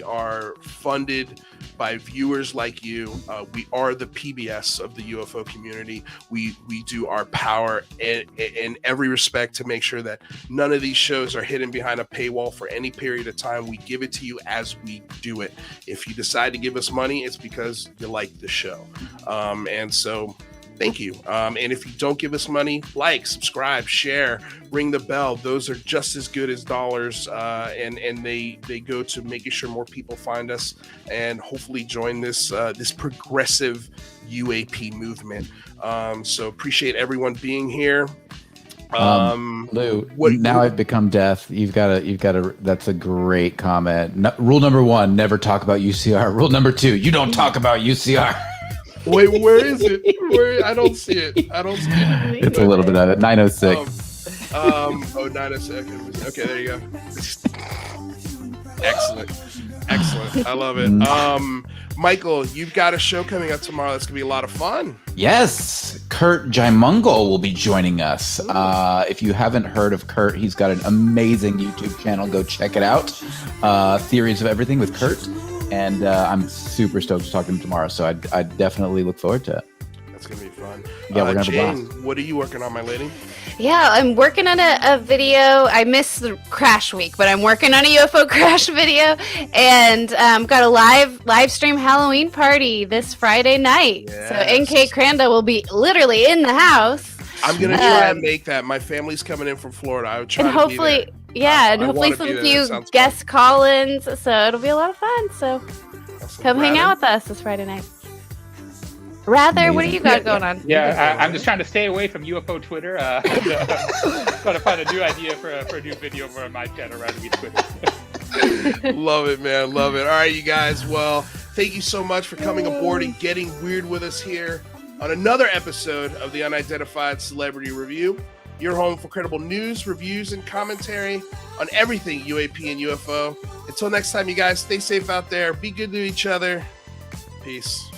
are funded by viewers like you. We are the PBS of the UFO community. We do our power in every respect to make sure that none of these shows are hidden behind a paywall for any period of time. We give it to you as we do it. If you decide to give us money, it's because you like the show. And so thank you. And if you don't give us money, like, subscribe, share, ring the bell. Those are just as good as dollars. And they go to making sure more people find us and hopefully join this progressive UAP movement. So appreciate everyone being here. Lou, now I've become deaf. You've got to, that's a great comment. No, rule number 1, never talk about UCR. Rule number 2, you don't talk about UCR. Wait, where is it? I don't see it. It's a little bit of it. 906. 906. Okay, there you go. Excellent. I love it. Michael, you've got a show coming up tomorrow that's gonna be a lot of fun. Yes, Kurt Jaimungal will be joining us. If you haven't heard of Kurt, he's got an amazing YouTube channel. Go check it out. Theories of Everything with Kurt. And I'm super stoked to talk to him tomorrow. So I definitely look forward to it. That's going to be fun. Yeah, we're going to have a Jane, blast. what are you working on, my lady? Yeah, I'm working on a video. I missed the crash week, but I'm working on a UFO crash video. And got a live stream Halloween party this Friday night. Yes. So NK Cranda will be literally in the house. I'm going to try and make that. My family's coming in from Florida. I would try to be there. Yeah, and hopefully some few guest call-ins, so it'll be a lot of fun. So come hang out with us this Friday night. Rather, what do you got going on? Yeah, I'm just trying to stay away from UFO Twitter. Trying to find a new idea for a new video for my channel rather than Twitter. Love it, man. Love it. All right, you guys. Well, thank you so much for coming aboard and getting weird with us here on another episode of the Unidentified Celebrity Review. Your home for credible news, reviews, and commentary on everything UAP and UFO. Until next time, you guys, stay safe out there. Be good to each other. Peace.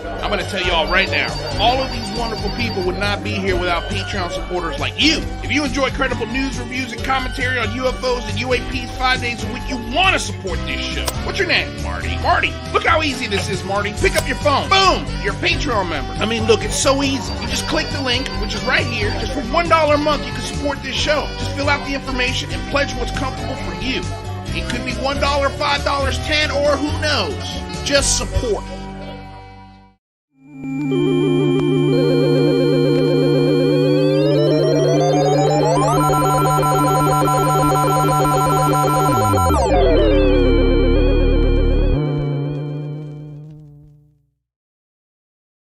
I'm going to tell you all right now, all of these wonderful people would not be here without Patreon supporters like you. If you enjoy credible news, reviews, and commentary on UFOs and UAPs 5 days a week, you want to support this show. What's your name? Marty. Marty, look how easy this is, Marty. Pick up your phone. Boom! You're a Patreon member. I mean, look, it's so easy. You just click the link, which is right here. Just for $1 a month, you can support this show. Just fill out the information and pledge what's comfortable for you. It could be $1, $5, $10, or who knows. Just support.